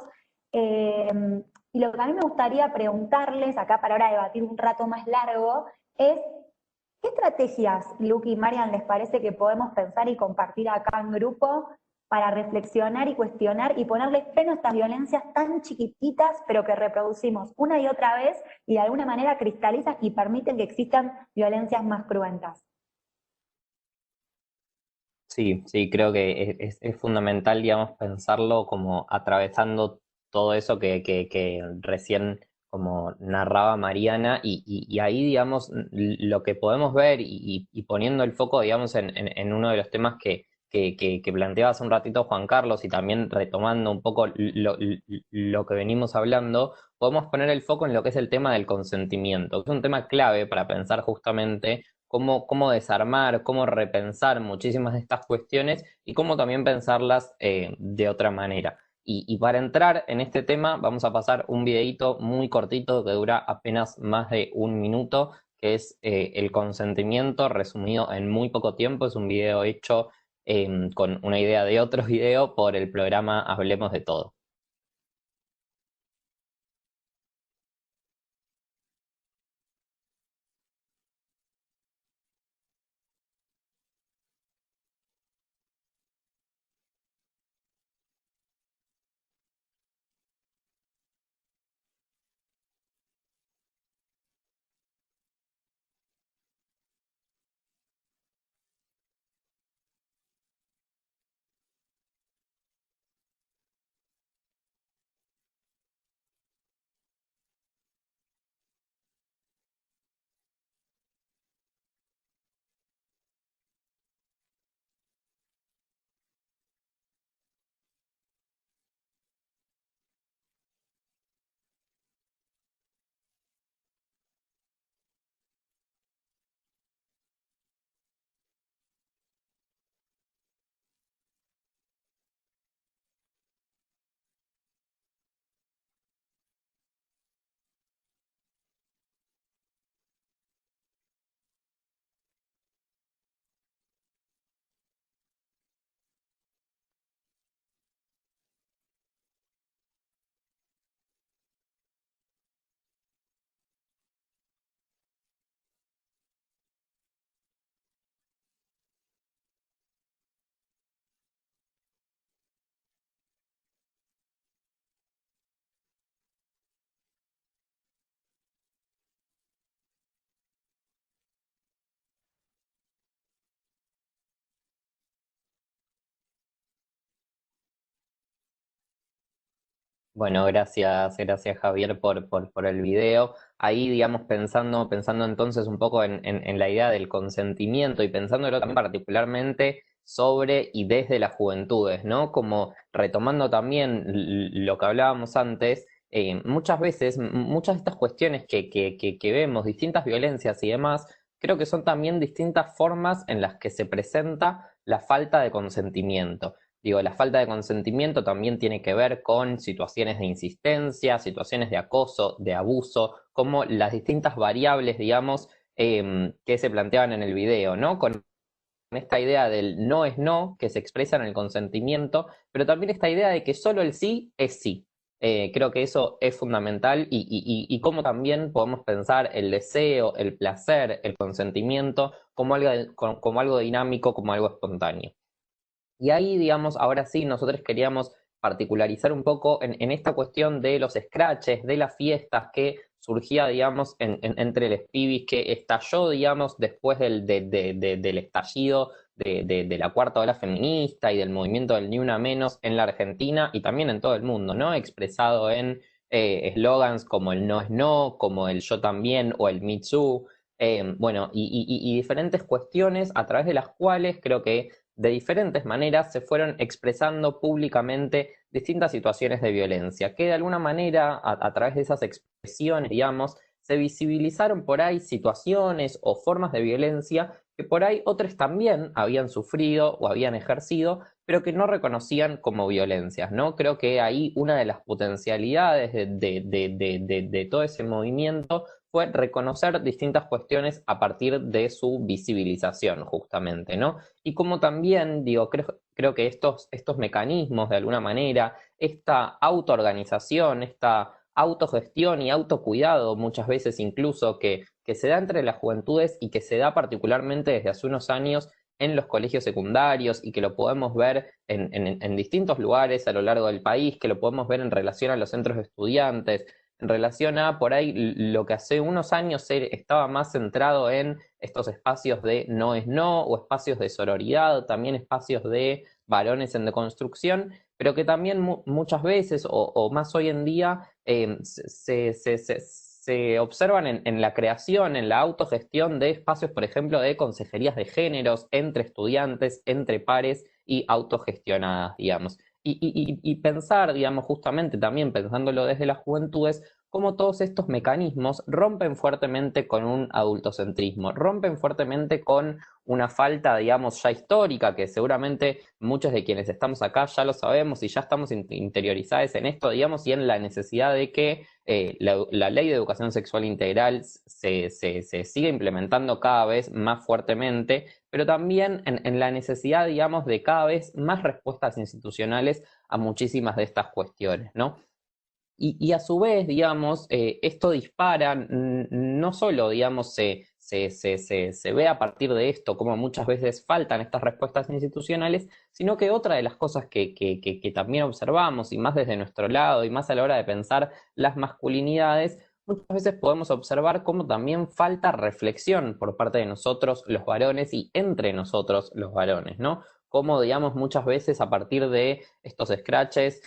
Y lo que a mí me gustaría preguntarles, acá para ahora debatir un rato más largo, es ¿qué estrategias, Luqui y Marian, les parece que podemos pensar y compartir acá en grupo para reflexionar y cuestionar y ponerle freno a estas violencias tan chiquititas, pero que reproducimos una y otra vez y de alguna manera cristalizan y permiten que existan violencias más cruentas. Sí, sí, creo que es fundamental, digamos, pensarlo como atravesando todo eso que recién como narraba Mariana y ahí, digamos, lo que podemos ver y poniendo el foco, digamos, en uno de los temas que planteaba hace un ratito Juan Carlos y también retomando un poco lo que venimos hablando, podemos poner el foco en lo que es el tema del consentimiento, que es un tema clave para pensar justamente cómo desarmar, cómo repensar muchísimas de estas cuestiones y cómo también pensarlas de otra manera. Y para entrar en este tema vamos a pasar un videíto muy cortito que dura apenas más de un minuto, que es el consentimiento resumido en muy poco tiempo. Es un video hecho con una idea de otro video por el programa Hablemos de Todo. Bueno, gracias Javier por el video. Ahí, digamos, pensando entonces un poco en la idea del consentimiento y pensándolo también particularmente sobre y desde las juventudes, ¿no? Como retomando también lo que hablábamos antes, muchas veces, muchas de estas cuestiones que vemos, distintas violencias y demás, creo que son también distintas formas en las que se presenta la falta de consentimiento. Digo, la falta de consentimiento también tiene que ver con situaciones de insistencia, situaciones de acoso, de abuso, como las distintas variables, digamos, que se planteaban en el video, ¿no? Con esta idea del no es no, que se expresa en el consentimiento, pero también esta idea de que solo el sí es sí. Creo que eso es fundamental y cómo también podemos pensar el deseo, el placer, el consentimiento como algo dinámico, como algo espontáneo. Y ahí, digamos, ahora sí, nosotros queríamos particularizar un poco en esta cuestión de los scratches, de las fiestas que surgía, digamos, entre los pibis, que estalló, digamos, después del estallido de la cuarta ola feminista y del movimiento del Ni Una Menos en la Argentina y también en todo el mundo, ¿no? Expresado en eslogans como el no es no, como el yo también o el me too, bueno, y diferentes cuestiones a través de las cuales creo que de diferentes maneras se fueron expresando públicamente distintas situaciones de violencia, que de alguna manera, a través de esas expresiones, digamos, se visibilizaron por ahí situaciones o formas de violencia que por ahí otros también habían sufrido o habían ejercido, pero que no reconocían como violencias, ¿no? Creo que ahí una de las potencialidades de todo ese movimiento fue reconocer distintas cuestiones a partir de su visibilización, justamente, ¿no? Y como también, digo, creo que estos mecanismos, de alguna manera, esta autoorganización, esta autogestión y autocuidado, muchas veces incluso, que se da entre las juventudes y que se da particularmente desde hace unos años en los colegios secundarios y que lo podemos ver en distintos lugares a lo largo del país, que lo podemos ver en relación a los centros de estudiantes, en relación a por ahí lo que hace unos años estaba más centrado en estos espacios de no es no, o espacios de sororidad, también espacios de varones en deconstrucción, pero que también muchas veces, o más hoy en día, se observan en la creación, en la autogestión de espacios, por ejemplo, de consejerías de géneros entre estudiantes, entre pares y autogestionadas, digamos. Y pensar, digamos, justamente también pensándolo desde las juventudes, cómo todos estos mecanismos rompen fuertemente con un adultocentrismo, rompen fuertemente con una falta, digamos, ya histórica, que seguramente muchos de quienes estamos acá ya lo sabemos y ya estamos interiorizados en esto, digamos, y en la necesidad de que la ley de educación sexual integral se siga implementando cada vez más fuertemente, pero también en la necesidad, digamos, de cada vez más respuestas institucionales a muchísimas de estas cuestiones, ¿no? Y a su vez, digamos, esto dispara, no solo, digamos, se ve a partir de esto como muchas veces faltan estas respuestas institucionales, sino que otra de las cosas que también observamos, y más desde nuestro lado, y más a la hora de pensar las masculinidades, muchas veces podemos observar cómo también falta reflexión por parte de nosotros los varones y entre nosotros los varones, ¿no? Cómo, digamos, muchas veces a partir de estos scratches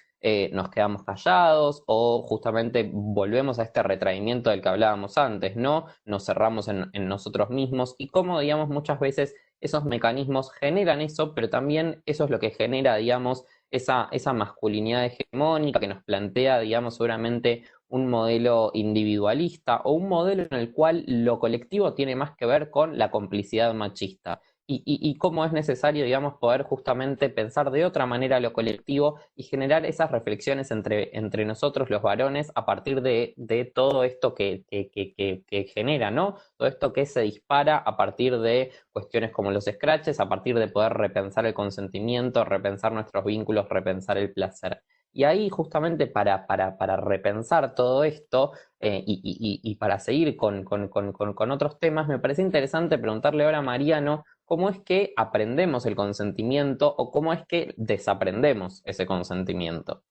nos quedamos callados o justamente volvemos a este retraimiento del que hablábamos antes, ¿no? Nos cerramos en nosotros mismos y cómo, digamos, muchas veces esos mecanismos generan eso, pero también eso es lo que genera, digamos, esa masculinidad hegemónica que nos plantea, digamos, seguramente un modelo individualista o un modelo en el cual lo colectivo tiene más que ver con la complicidad machista. Y cómo es necesario, digamos, poder justamente pensar de otra manera lo colectivo y generar esas reflexiones entre nosotros los varones a partir de todo esto que genera, ¿no? Todo esto que se dispara a partir de cuestiones como los scratches, a partir de poder repensar el consentimiento, repensar nuestros vínculos, repensar el placer. Y ahí justamente para repensar todo esto y para seguir con otros temas, me parece interesante preguntarle ahora a Mariano cómo es que aprendemos el consentimiento o cómo es que desaprendemos ese consentimiento.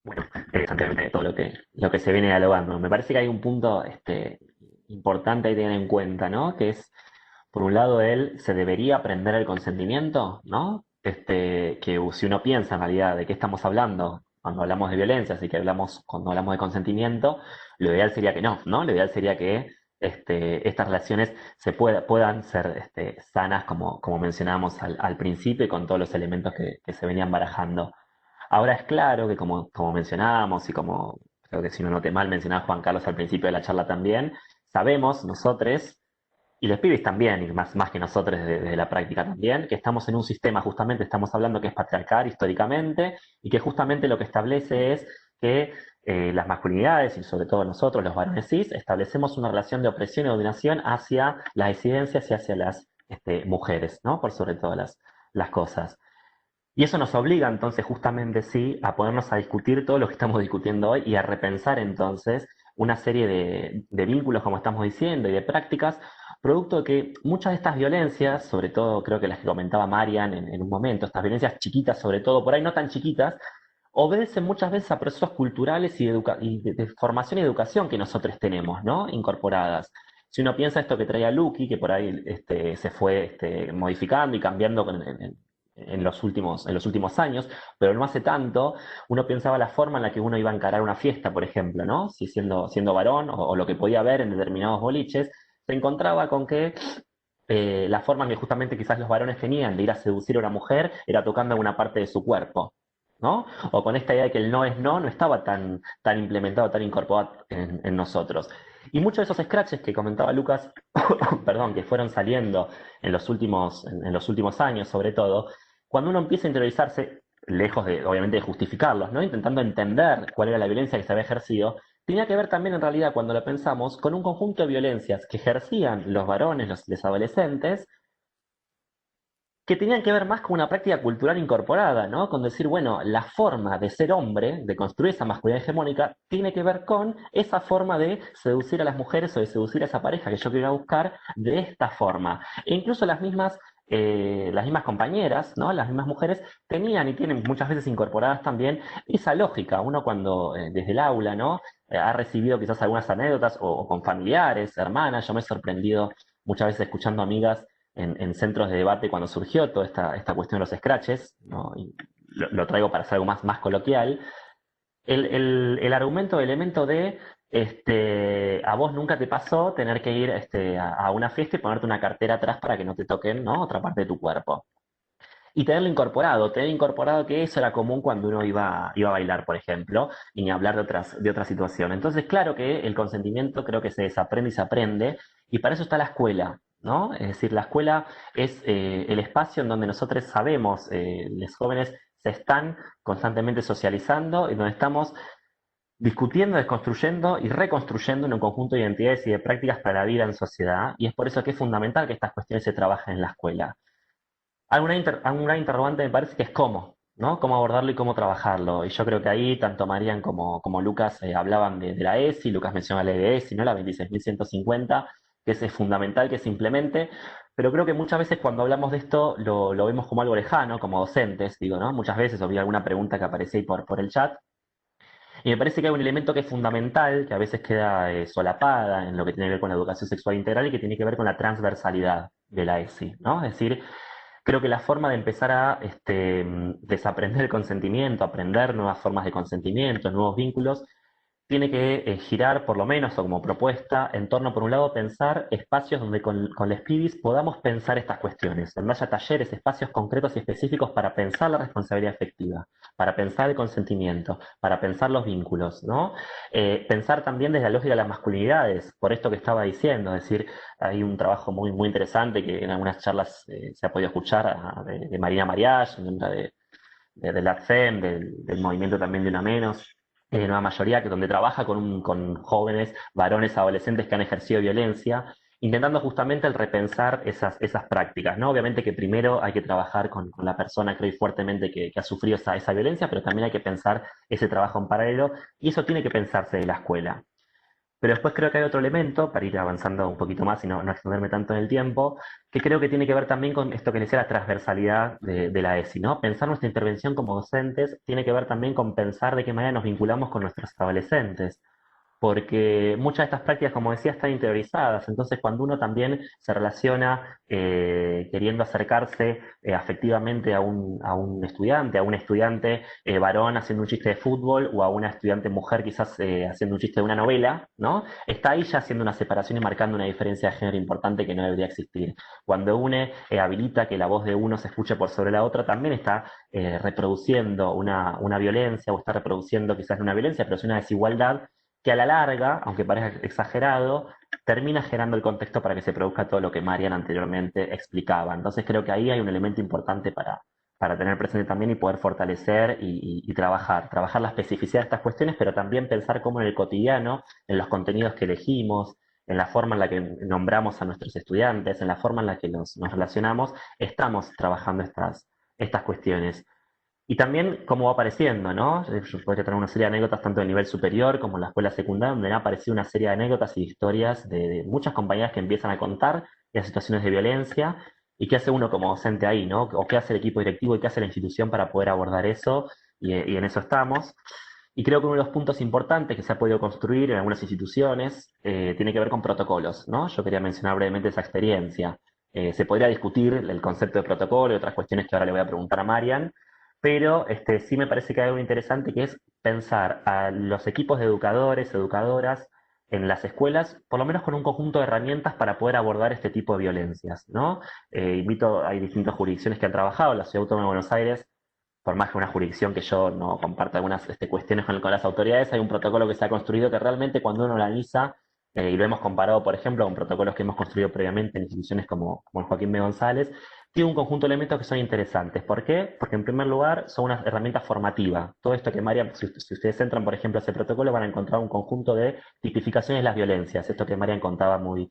Bueno, interesante todo lo que se viene dialogando. Me parece que hay un punto importante ahí tener en cuenta, ¿no? Que es, por un lado, se debería aprender el consentimiento, ¿no? Que si uno piensa en realidad de qué estamos hablando cuando hablamos de violencia, así que cuando hablamos de consentimiento, lo ideal sería que no, ¿no? Lo ideal sería que estas relaciones puedan ser sanas, como mencionábamos al principio, y con todos los elementos que se venían barajando. Ahora es claro que como mencionábamos y como creo que si no noté mal mencionaba Juan Carlos al principio de la charla también, sabemos nosotros, y los pibes también, y más que nosotros desde la práctica también, que estamos en un sistema, justamente estamos hablando que es patriarcal históricamente, y que justamente lo que establece es que las masculinidades, y sobre todo nosotros, los varones cis, establecemos una relación de opresión y dominación hacia las disidencias y hacia las mujeres, ¿no? Por sobre todas las cosas. Y eso nos obliga entonces justamente sí a ponernos a discutir todo lo que estamos discutiendo hoy y a repensar entonces una serie de vínculos, como estamos diciendo, y de prácticas, producto de que muchas de estas violencias, sobre todo creo que las que comentaba Marian en un momento, estas violencias chiquitas sobre todo, por ahí no tan chiquitas, obedecen muchas veces a procesos culturales y de formación y educación que nosotros tenemos, ¿no? Incorporadas. Si uno piensa esto que traía Lucky, que por ahí se fue modificando y cambiando en los últimos años, pero no hace tanto, uno pensaba la forma en la que uno iba a encarar una fiesta, por ejemplo, ¿no? Si siendo varón o lo que podía ver en determinados boliches, se encontraba con que la forma en que justamente quizás los varones tenían de ir a seducir a una mujer era tocando alguna parte de su cuerpo, ¿no? O con esta idea de que el no es no estaba tan implementado, tan incorporado en nosotros. Y muchos de esos scratches que comentaba Lucas, perdón, que fueron saliendo en los últimos años, sobre todo, cuando uno empieza a interiorizarse, lejos de, obviamente, de justificarlos, ¿no? Intentando entender cuál era la violencia que se había ejercido, tenía que ver también, en realidad, cuando lo pensamos, con un conjunto de violencias que ejercían los varones, los adolescentes, que tenían que ver más con una práctica cultural incorporada, ¿no? Con decir, bueno, la forma de ser hombre, de construir esa masculinidad hegemónica, tiene que ver con esa forma de seducir a las mujeres o de seducir a esa pareja que yo quiero buscar de esta forma. E incluso las mismas compañeras, ¿no? Las mismas mujeres tenían y tienen muchas veces incorporadas también esa lógica. Uno cuando desde el aula, ¿no? Ha recibido quizás algunas anécdotas o con familiares, hermanas. Yo me he sorprendido muchas veces escuchando amigas en centros de debate cuando surgió toda esta cuestión de los scratches, ¿no? Y lo traigo para hacer algo más coloquial. El argumento, el elemento de a vos nunca te pasó tener que ir a una fiesta y ponerte una cartera atrás para que no te toquen, ¿no? Otra parte de tu cuerpo. Y tener incorporado que eso era común cuando uno iba a bailar, por ejemplo, y ni hablar de otras situaciones. Entonces, claro que el consentimiento creo que se desaprende y se aprende, y para eso está la escuela, ¿no? Es decir, la escuela es el espacio en donde nosotros sabemos, los jóvenes se están constantemente socializando y donde estamos discutiendo, desconstruyendo y reconstruyendo en un conjunto de identidades y de prácticas para la vida en sociedad, y es por eso que es fundamental que estas cuestiones se trabajen en la escuela. Alguna interrogante me parece que es cómo, ¿no? Cómo abordarlo y cómo trabajarlo. Y yo creo que ahí tanto Marian como Lucas hablaban de la ESI, Lucas mencionó la ley de ESI, ¿no? La 26.150, que es fundamental que se implemente, pero creo que muchas veces cuando hablamos de esto lo vemos como algo lejano, como docentes, digo, ¿no? Muchas veces, o vi alguna pregunta que aparecía ahí por el chat, y me parece que hay un elemento que es fundamental, que a veces queda solapada en lo que tiene que ver con la educación sexual integral y que tiene que ver con la transversalidad de la ESI, ¿no? Es decir, creo que la forma de empezar a desaprender el consentimiento, aprender nuevas formas de consentimiento, nuevos vínculos, tiene que girar, por lo menos, o como propuesta, en torno, por un lado, pensar espacios donde con les pibis podamos pensar estas cuestiones, donde haya talleres, espacios concretos y específicos para pensar la responsabilidad afectiva, para pensar el consentimiento, para pensar los vínculos, ¿no? Pensar también desde la lógica de las masculinidades, por esto que estaba diciendo, es decir, hay un trabajo muy interesante que en algunas charlas se ha podido escuchar de Marina Mariach, miembro del ATFEM, del movimiento también de Una Menos, Nueva Mayoría, que donde trabaja con jóvenes, varones, adolescentes que han ejercido violencia, intentando justamente el repensar esas prácticas, ¿no? Obviamente que primero hay que trabajar con la persona, creo fuertemente, que ha sufrido esa violencia, pero también hay que pensar ese trabajo en paralelo, y eso tiene que pensarse de la escuela. Pero después creo que hay otro elemento, para ir avanzando un poquito más y no extenderme tanto en el tiempo, que creo que tiene que ver también con esto que decía la transversalidad de la ESI, ¿no? Pensar nuestra intervención como docentes tiene que ver también con pensar de qué manera nos vinculamos con nuestros adolescentes, porque muchas de estas prácticas, como decía, están interiorizadas. Entonces, cuando uno también se relaciona queriendo acercarse afectivamente a un estudiante, a un estudiante varón haciendo un chiste de fútbol o a una estudiante mujer quizás haciendo un chiste de una novela, ¿no? Está ahí ya haciendo una separación y marcando una diferencia de género importante que no debería existir. Cuando une, habilita que la voz de uno se escuche por sobre la otra, también está reproduciendo una violencia o está reproduciendo quizás no una violencia, pero es una desigualdad que a la larga, aunque parezca exagerado, termina generando el contexto para que se produzca todo lo que Marian anteriormente explicaba. Entonces creo que ahí hay un elemento importante para tener presente también y poder fortalecer y trabajar la especificidad de estas cuestiones, pero también pensar cómo en el cotidiano, en los contenidos que elegimos, en la forma en la que nombramos a nuestros estudiantes, en la forma en la que nos relacionamos, estamos trabajando estas cuestiones. Y también cómo va apareciendo, ¿no? Yo podría tener una serie de anécdotas tanto en el nivel superior como en la escuela secundaria, donde han aparecido una serie de anécdotas y historias de muchas compañeras que empiezan a contar las situaciones de violencia y qué hace uno como docente ahí, ¿no? O qué hace el equipo directivo y qué hace la institución para poder abordar eso, y en eso estamos. Y creo que uno de los puntos importantes que se ha podido construir en algunas instituciones tiene que ver con protocolos, ¿no? Yo quería mencionar brevemente esa experiencia. Se podría discutir el concepto de protocolo y otras cuestiones que ahora le voy a preguntar a Marian, pero sí me parece que hay algo interesante que es pensar a los equipos de educadores, educadoras en las escuelas, por lo menos con un conjunto de herramientas para poder abordar este tipo de violencias, ¿no? Hay distintas jurisdicciones que han trabajado, la Ciudad Autónoma de Buenos Aires, por más que una jurisdicción que yo no comparta algunas cuestiones con las autoridades, hay un protocolo que se ha construido que realmente cuando uno lo analiza, y lo hemos comparado, por ejemplo, con protocolos que hemos construido previamente en instituciones como el Joaquín B. González, tiene un conjunto de elementos que son interesantes. ¿Por qué? Porque en primer lugar son una herramienta formativa. Todo esto que Marian, si ustedes entran, por ejemplo, a ese protocolo, van a encontrar un conjunto de tipificaciones de las violencias, esto que Marian contaba muy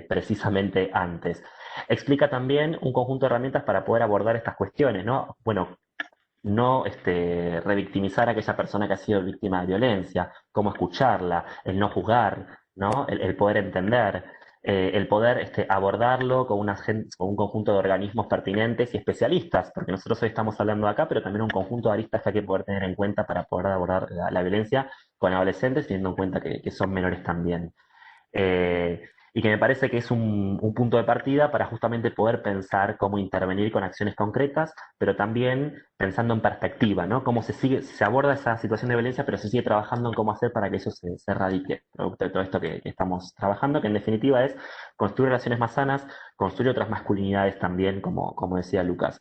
precisamente antes. Explica también un conjunto de herramientas para poder abordar estas cuestiones, ¿no? Bueno, no revictimizar a aquella persona que ha sido víctima de violencia, cómo escucharla, el no juzgar, ¿no? El poder entender, el poder abordarlo con un conjunto de organismos pertinentes y especialistas, porque nosotros hoy estamos hablando acá, pero también un conjunto de aristas que hay que poder tener en cuenta para poder abordar la violencia con adolescentes, teniendo en cuenta que son menores también. Eh, y que me parece que es un punto de partida para justamente poder pensar cómo intervenir con acciones concretas, pero también pensando en perspectiva, ¿no? Cómo se aborda esa situación de violencia, pero se sigue trabajando en cómo hacer para que eso se erradique, producto de todo esto que estamos trabajando, que en definitiva es construir relaciones más sanas, construir otras masculinidades también, como decía Lucas.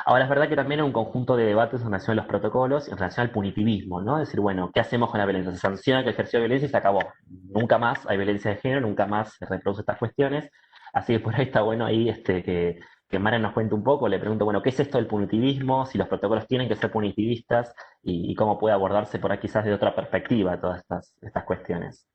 Ahora, es verdad que también hay un conjunto de debates en relación a los protocolos y en relación al punitivismo, ¿no? Es decir, bueno, ¿qué hacemos con la violencia? Se sanciona que ejerció violencia y se acabó. Nunca más hay violencia de género, nunca más se reproducen estas cuestiones. Así que por ahí está bueno ahí que Mara nos cuente un poco. Le pregunto, bueno, ¿qué es esto del punitivismo? Si los protocolos tienen que ser punitivistas y cómo puede abordarse por ahí quizás de otra perspectiva todas estas cuestiones.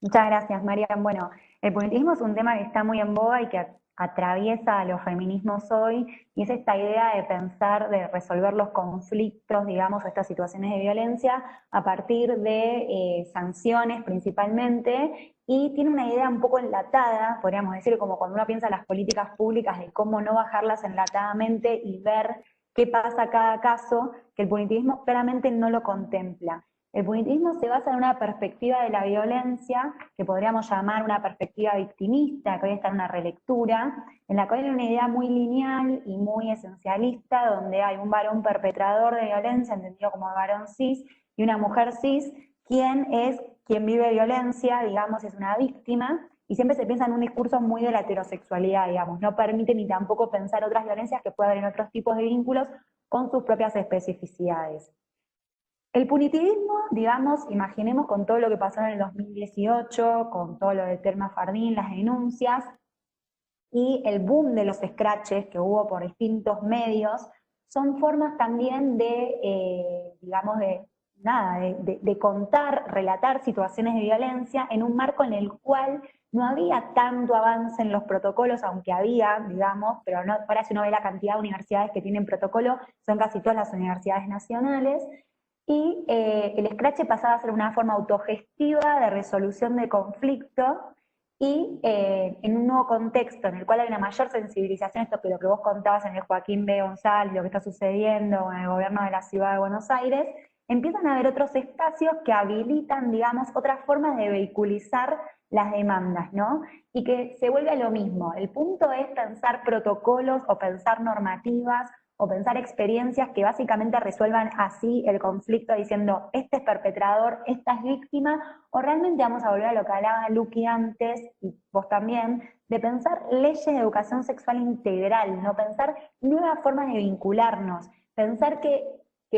Muchas gracias, Marian. Bueno, el punitivismo es un tema que está muy en boga y que atraviesa a los feminismos hoy, y es esta idea de pensar, de resolver los conflictos, digamos, estas situaciones de violencia a partir de sanciones principalmente, y tiene una idea un poco enlatada, podríamos decir, como cuando uno piensa en las políticas públicas, de cómo no bajarlas enlatadamente y ver qué pasa a cada caso, que el punitivismo claramente no lo contempla. El punitivismo se basa en una perspectiva de la violencia que podríamos llamar una perspectiva victimista, que hoy está en una relectura, en la cual hay una idea muy lineal y muy esencialista, donde hay un varón perpetrador de violencia, entendido como varón cis, y una mujer cis, quien vive violencia, digamos, es una víctima, y siempre se piensa en un discurso muy de la heterosexualidad, digamos, no permite ni tampoco pensar otras violencias que puede haber en otros tipos de vínculos con sus propias especificidades. El punitivismo, digamos, imaginemos con todo lo que pasó en el 2018, con todo lo de Telma Fardín, las denuncias, y el boom de los scratches que hubo por distintos medios, son formas también de, digamos, de contar, relatar situaciones de violencia en un marco en el cual no había tanto avance en los protocolos, aunque había, digamos, pero no, ahora si uno ve la cantidad de universidades que tienen protocolo, son casi todas las universidades nacionales, y el scratch pasaba a ser una forma autogestiva de resolución de conflicto, y en un nuevo contexto en el cual hay una mayor sensibilización, esto que lo que vos contabas en el Joaquín B. González, lo que está sucediendo en el gobierno de la Ciudad de Buenos Aires, empiezan a haber otros espacios que habilitan, digamos, otras formas de vehiculizar las demandas, ¿no? Y que se vuelve a lo mismo. El punto es pensar protocolos o pensar normativas o pensar experiencias que básicamente resuelvan así el conflicto diciendo, este es perpetrador, esta es víctima, o realmente vamos a volver a lo que hablaba Luqui antes, y vos también, de pensar leyes de educación sexual integral, no pensar nuevas formas de vincularnos, pensar que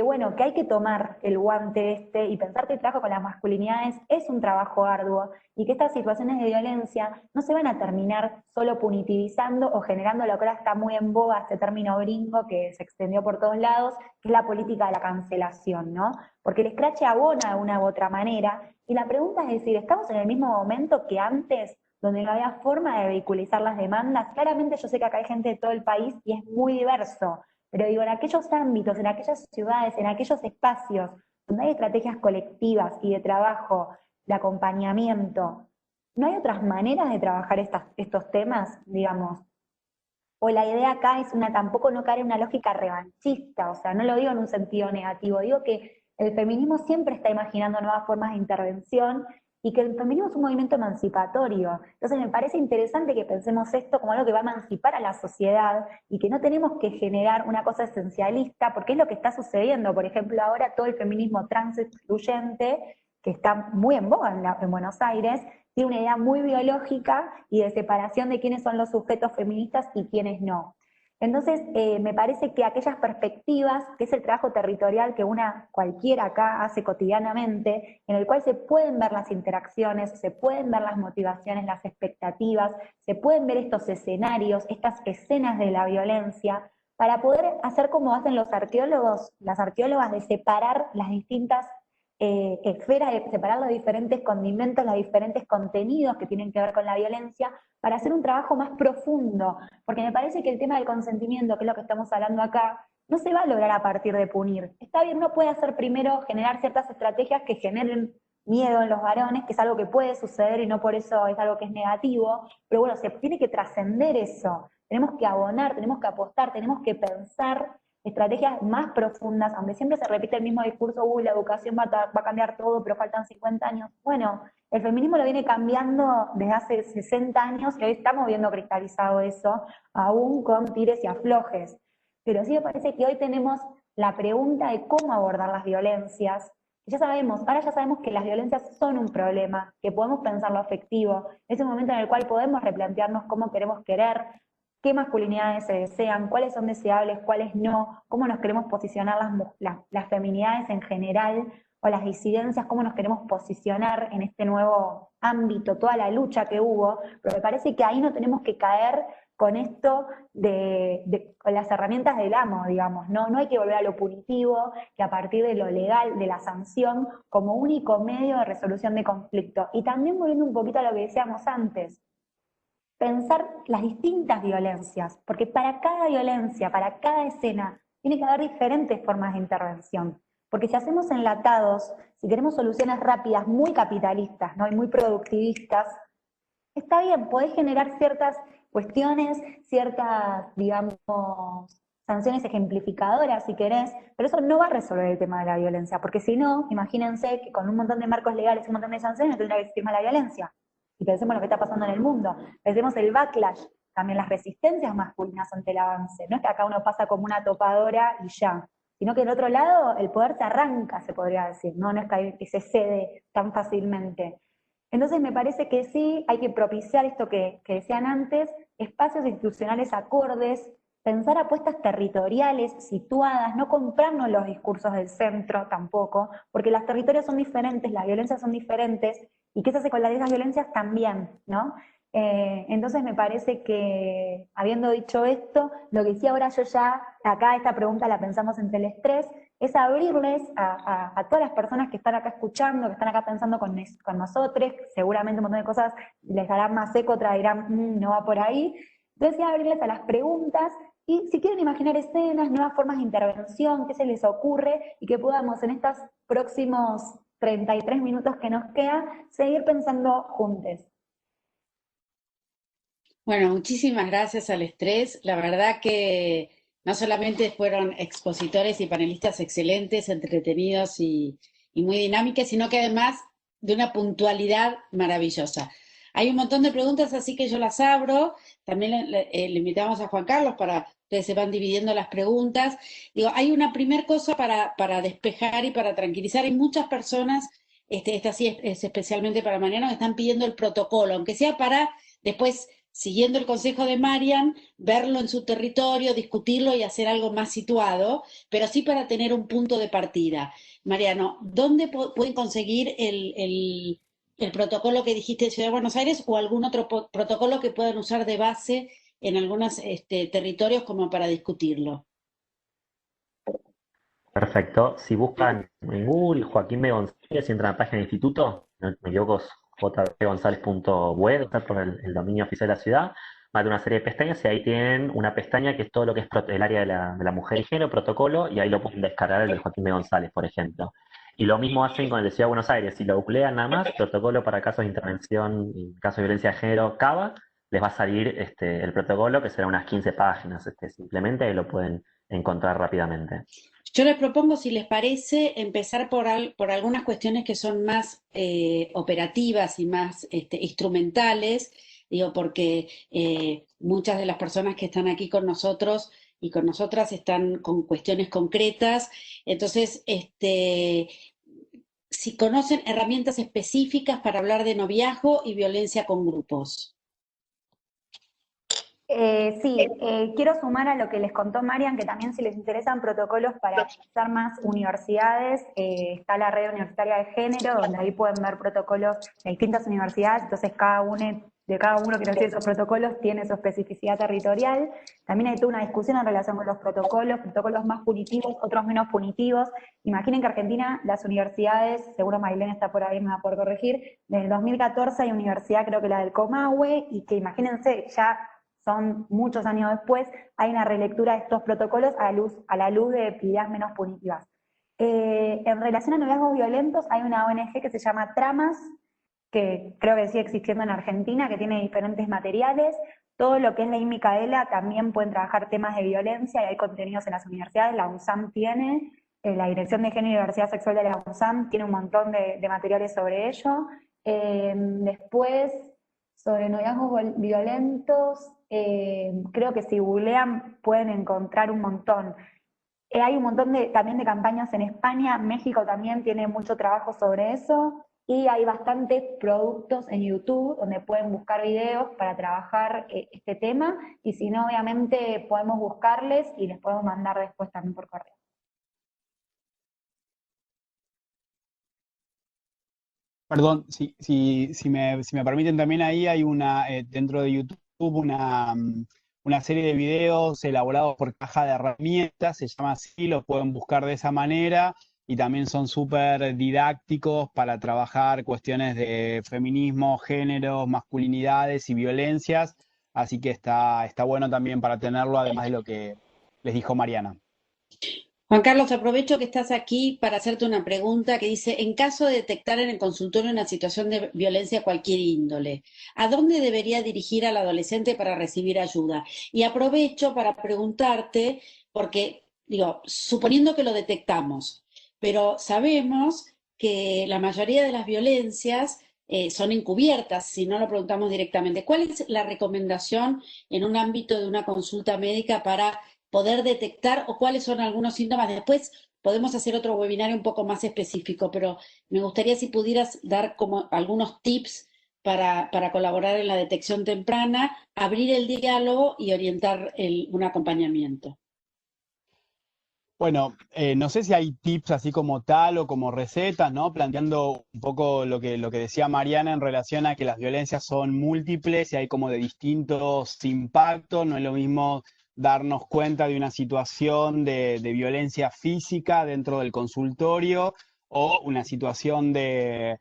bueno, que hay que tomar el guante y pensar que el trabajo con las masculinidades es un trabajo arduo, y que estas situaciones de violencia no se van a terminar solo punitivizando o generando lo que ahora está muy en boga, este término gringo que se extendió por todos lados, que es la política de la cancelación, ¿no? Porque el scratch abona de una u otra manera, y la pregunta es decir, ¿estamos en el mismo momento que antes, donde no había forma de vehiculizar las demandas? Claramente yo sé que acá hay gente de todo el país y es muy diverso, pero digo, en aquellos ámbitos, en aquellas ciudades, en aquellos espacios donde hay estrategias colectivas y de trabajo, de acompañamiento, ¿no hay otras maneras de trabajar estos temas, digamos? O la idea acá es tampoco no caer en una lógica revanchista, o sea, no lo digo en un sentido negativo, digo que el feminismo siempre está imaginando nuevas formas de intervención y que el feminismo es un movimiento emancipatorio. Entonces me parece interesante que pensemos esto como algo que va a emancipar a la sociedad y que no tenemos que generar una cosa esencialista, porque es lo que está sucediendo. Por ejemplo, ahora todo el feminismo trans excluyente, que está muy en boga en Buenos Aires, tiene una idea muy biológica y de separación de quiénes son los sujetos feministas y quiénes no. Entonces, me parece que aquellas perspectivas, que es el trabajo territorial que cualquiera acá hace cotidianamente, en el cual se pueden ver las interacciones, se pueden ver las motivaciones, las expectativas, se pueden ver estos escenarios, estas escenas de la violencia, para poder hacer como hacen los arqueólogos, las arqueólogas, de separar las distintas esferas, de separar los diferentes condimentos, los diferentes contenidos que tienen que ver con la violencia, para hacer un trabajo más profundo, porque me parece que el tema del consentimiento, que es lo que estamos hablando acá, no se va a lograr a partir de punir. Está bien, uno puede hacer primero, generar ciertas estrategias que generen miedo en los varones, que es algo que puede suceder y no por eso es algo que es negativo, pero bueno, se tiene que trascender eso. Tenemos que abonar, tenemos que apostar, tenemos que pensar estrategias más profundas, aunque siempre se repite el mismo discurso, la educación va a cambiar todo, pero faltan 50 años. Bueno, el feminismo lo viene cambiando desde hace 60 años y hoy estamos viendo cristalizado eso, aún con tires y aflojes. Pero sí me parece que hoy tenemos la pregunta de cómo abordar las violencias. Ya sabemos, ahora ya sabemos que las violencias son un problema, que podemos pensar lo afectivo, es un momento en el cual podemos replantearnos cómo queremos querer, qué masculinidades se desean, cuáles son deseables, cuáles no, cómo nos queremos posicionar las feminidades en general, o las disidencias, cómo nos queremos posicionar en este nuevo ámbito, toda la lucha que hubo, pero me parece que ahí no tenemos que caer con esto con las herramientas del amo, digamos, ¿no? No hay que volver a lo punitivo, que a partir de lo legal, de la sanción, como único medio de resolución de conflicto. Y también volviendo un poquito a lo que decíamos antes, pensar las distintas violencias, porque para cada violencia, para cada escena, tiene que haber diferentes formas de intervención. Porque si hacemos enlatados, si queremos soluciones rápidas, muy capitalistas, ¿no? Y muy productivistas, está bien, podés generar ciertas cuestiones, ciertas, digamos, sanciones ejemplificadoras, si querés, pero eso no va a resolver el tema de la violencia, porque si no, imagínense que con un montón de marcos legales y un montón de sanciones no tendría que existir más la violencia. Y pensemos lo que está pasando en el mundo. Pensemos el backlash, también las resistencias masculinas ante el avance. No es que acá uno pasa como una topadora y ya, sino que del otro lado el poder se arranca, se podría decir, no es que se cede tan fácilmente. Entonces me parece que sí, hay que propiciar esto que decían antes, espacios institucionales acordes, pensar apuestas territoriales situadas, no comprarnos los discursos del centro tampoco, porque los territorios son diferentes, las violencias son diferentes, y qué se hace con esas violencias también, ¿no? Entonces me parece que, habiendo dicho esto, lo que decía ahora yo ya, acá esta pregunta la pensamos en Telestrés, es abrirles a todas las personas que están acá escuchando, que están acá pensando con nosotros, seguramente un montón de cosas les darán más eco, otra dirán, no va por ahí. Entonces, abrirles a las preguntas y si quieren imaginar escenas, nuevas formas de intervención, qué se les ocurre y que podamos en estos próximos 33 minutos que nos quedan, seguir pensando juntos. Bueno, muchísimas gracias al Estrés. La verdad que no solamente fueron expositores y panelistas excelentes, entretenidos y muy dinámicos, sino que además de una puntualidad maravillosa. Hay un montón de preguntas, así que yo las abro. También le invitamos a Juan Carlos para que se van dividiendo las preguntas. Digo, hay una primer cosa para despejar y para tranquilizar. Hay muchas personas, esta sí es especialmente para Mariano, que están pidiendo el protocolo, aunque sea para después, siguiendo el consejo de Marian, verlo en su territorio, discutirlo y hacer algo más situado, pero sí para tener un punto de partida. Mariano, ¿dónde pueden conseguir el protocolo que dijiste de Ciudad de Buenos Aires o algún otro protocolo que puedan usar de base en algunos territorios como para discutirlo? Perfecto. Si buscan en Google Joaquín B. González y entran a la página del instituto, no me equivoco, es jbgonzalez.web, está por el dominio oficial de la ciudad, va a tener una serie de pestañas y ahí tienen una pestaña que es todo lo que es el área de la mujer y género, protocolo, y ahí lo pueden descargar el de Joaquín B. González, por ejemplo. Y lo mismo hacen con el de Ciudad de Buenos Aires. Si lo googlean nada más, protocolo para casos de intervención y casos de violencia de género, CAVA, les va a salir el protocolo, que será unas 15 páginas, simplemente ahí lo pueden encontrar rápidamente. Yo les propongo, si les parece, empezar por algunas cuestiones que son más operativas y más instrumentales, digo, porque muchas de las personas que están aquí con nosotros y con nosotras están con cuestiones concretas. Entonces, si conocen herramientas específicas para hablar de noviazgo y violencia con grupos. Sí, quiero sumar a lo que les contó Marian, que también si les interesan protocolos para usar más universidades, está la red universitaria de género, donde ahí pueden ver protocolos de distintas universidades, entonces cada uno que nos esos protocolos tiene su especificidad territorial. También hay toda una discusión en relación con los protocolos más punitivos, otros menos punitivos. Imaginen que Argentina, las universidades, seguro Marilena está por ahí, me va a poder corregir, desde el 2014 hay universidad, creo que la del Comahue, y que imagínense, ya son muchos años después, hay una relectura de estos protocolos a la luz de ideas menos punitivas. En relación a noviazgos violentos, hay una ONG que se llama Tramas, que creo que sigue existiendo en Argentina, que tiene diferentes materiales. Todo lo que es ley Micaela también pueden trabajar temas de violencia y hay contenidos en las universidades. La UNSAM tiene, la Dirección de Género y Diversidad Sexual de la UNSAM tiene un montón de materiales sobre ello. Después, sobre noviazgos violentos, creo que si googlean pueden encontrar un montón. Hay un montón también de campañas en España, México también tiene mucho trabajo sobre eso, y hay bastantes productos en YouTube donde pueden buscar videos para trabajar este tema, y si no, obviamente podemos buscarles y les podemos mandar después también por correo. Perdón, si me permiten también ahí hay una, dentro de YouTube, una serie de videos elaborados por Caja de Herramientas, se llama así, los pueden buscar de esa manera y también son súper didácticos para trabajar cuestiones de feminismo, géneros, masculinidades y violencias, así que está bueno también para tenerlo, además de lo que les dijo Mariana. Juan Carlos, aprovecho que estás aquí para hacerte una pregunta que dice, en caso de detectar en el consultorio una situación de violencia de cualquier índole, ¿a dónde debería dirigir al adolescente para recibir ayuda? Y aprovecho para preguntarte, porque, digo, suponiendo que lo detectamos, pero sabemos que la mayoría de las violencias son encubiertas si no lo preguntamos directamente. ¿Cuál es la recomendación en un ámbito de una consulta médica para poder detectar o cuáles son algunos síntomas? Después podemos hacer otro webinario un poco más específico, pero me gustaría si pudieras dar como algunos tips para colaborar en la detección temprana, abrir el diálogo y orientar un acompañamiento. Bueno, no sé si hay tips así como tal o como recetas, ¿no? Planteando un poco lo que decía Mariana en relación a que las violencias son múltiples y hay como de distintos impactos. No es lo mismo darnos cuenta de una situación de violencia física dentro del consultorio o una situación de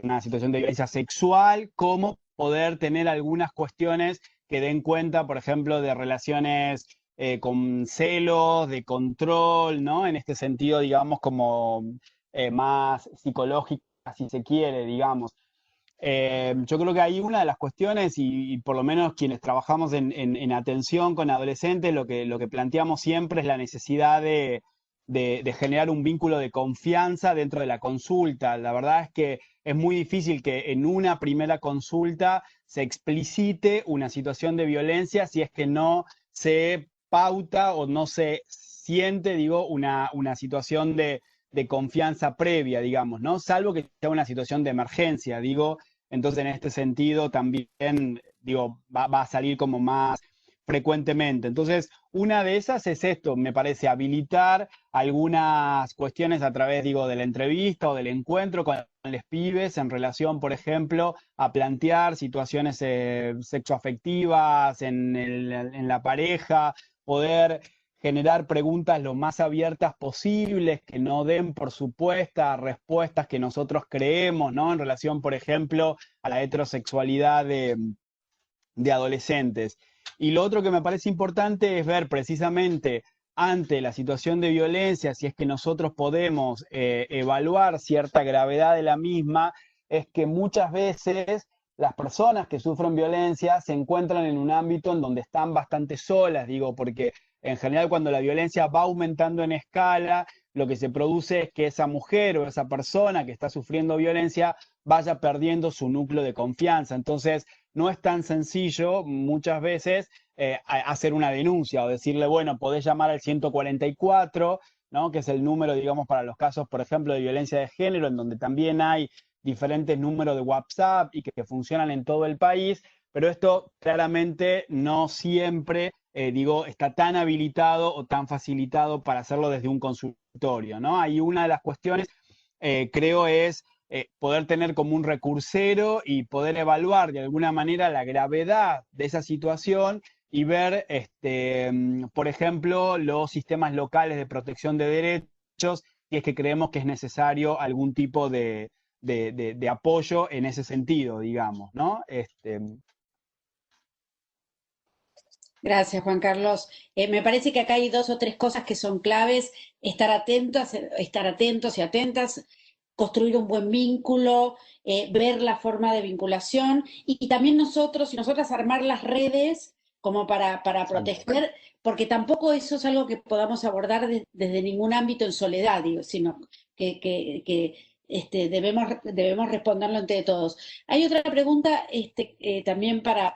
una situación de violencia sexual, como poder tener algunas cuestiones que den cuenta, por ejemplo, de relaciones con celos, de control, ¿no? En este sentido, digamos, como más psicológica, si se quiere, digamos. Yo creo que ahí una de las cuestiones, y por lo menos quienes trabajamos en atención con adolescentes, lo que planteamos siempre es la necesidad de generar un vínculo de confianza dentro de la consulta. La verdad es que es muy difícil que en una primera consulta se explicite una situación de violencia si es que no se pauta o no se siente, digo, una situación de confianza previa, digamos, ¿no? Salvo que sea una situación de emergencia, digo, entonces en este sentido también, digo, va a salir como más frecuentemente. Entonces, una de esas es esto, me parece, habilitar algunas cuestiones a través, digo, de la entrevista o del encuentro con los pibes en relación, por ejemplo, a plantear situaciones sexoafectivas en la pareja, poder generar preguntas lo más abiertas posibles, que no den por supuestas respuestas que nosotros creemos, ¿no? En relación, por ejemplo, a la heterosexualidad de adolescentes. Y lo otro que me parece importante es ver precisamente ante la situación de violencia, si es que nosotros podemos evaluar cierta gravedad de la misma, es que muchas veces las personas que sufren violencia se encuentran en un ámbito en donde están bastante solas, digo, porque en general cuando la violencia va aumentando en escala, lo que se produce es que esa mujer o esa persona que está sufriendo violencia vaya perdiendo su núcleo de confianza. Entonces, no es tan sencillo muchas veces hacer una denuncia o decirle, bueno, podés llamar al 144, ¿no? Que es el número, digamos, para los casos, por ejemplo, de violencia de género, en donde también hay diferentes números de WhatsApp y que funcionan en todo el país, pero esto claramente no siempre, está tan habilitado o tan facilitado para hacerlo desde un consultorio, ¿no? Ahí una de las cuestiones, creo, es poder tener como un recursero y poder evaluar de alguna manera la gravedad de esa situación y ver, por ejemplo, los sistemas locales de protección de derechos, si es que creemos que es necesario algún tipo de apoyo en ese sentido, digamos, ¿no? Gracias, Juan Carlos. Me parece que acá hay dos o tres cosas que son claves: estar atentos y atentas, construir un buen vínculo, ver la forma de vinculación y también nosotros y nosotras armar las redes como para proteger, porque tampoco eso es algo que podamos abordar desde ningún ámbito en soledad, digo, sino que debemos responderlo entre todos. Hay otra pregunta también para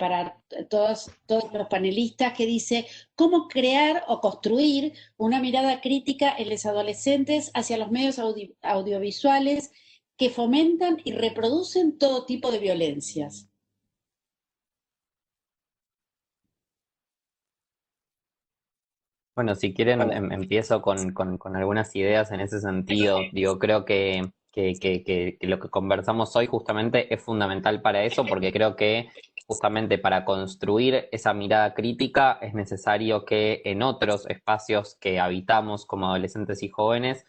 todos los panelistas que dice: ¿cómo crear o construir una mirada crítica en los adolescentes hacia los medios audiovisuales que fomentan y reproducen todo tipo de violencias? Bueno, si quieren, empiezo con algunas ideas en ese sentido. Digo, creo que lo que conversamos hoy justamente es fundamental para eso, porque creo que justamente para construir esa mirada crítica es necesario que en otros espacios que habitamos como adolescentes y jóvenes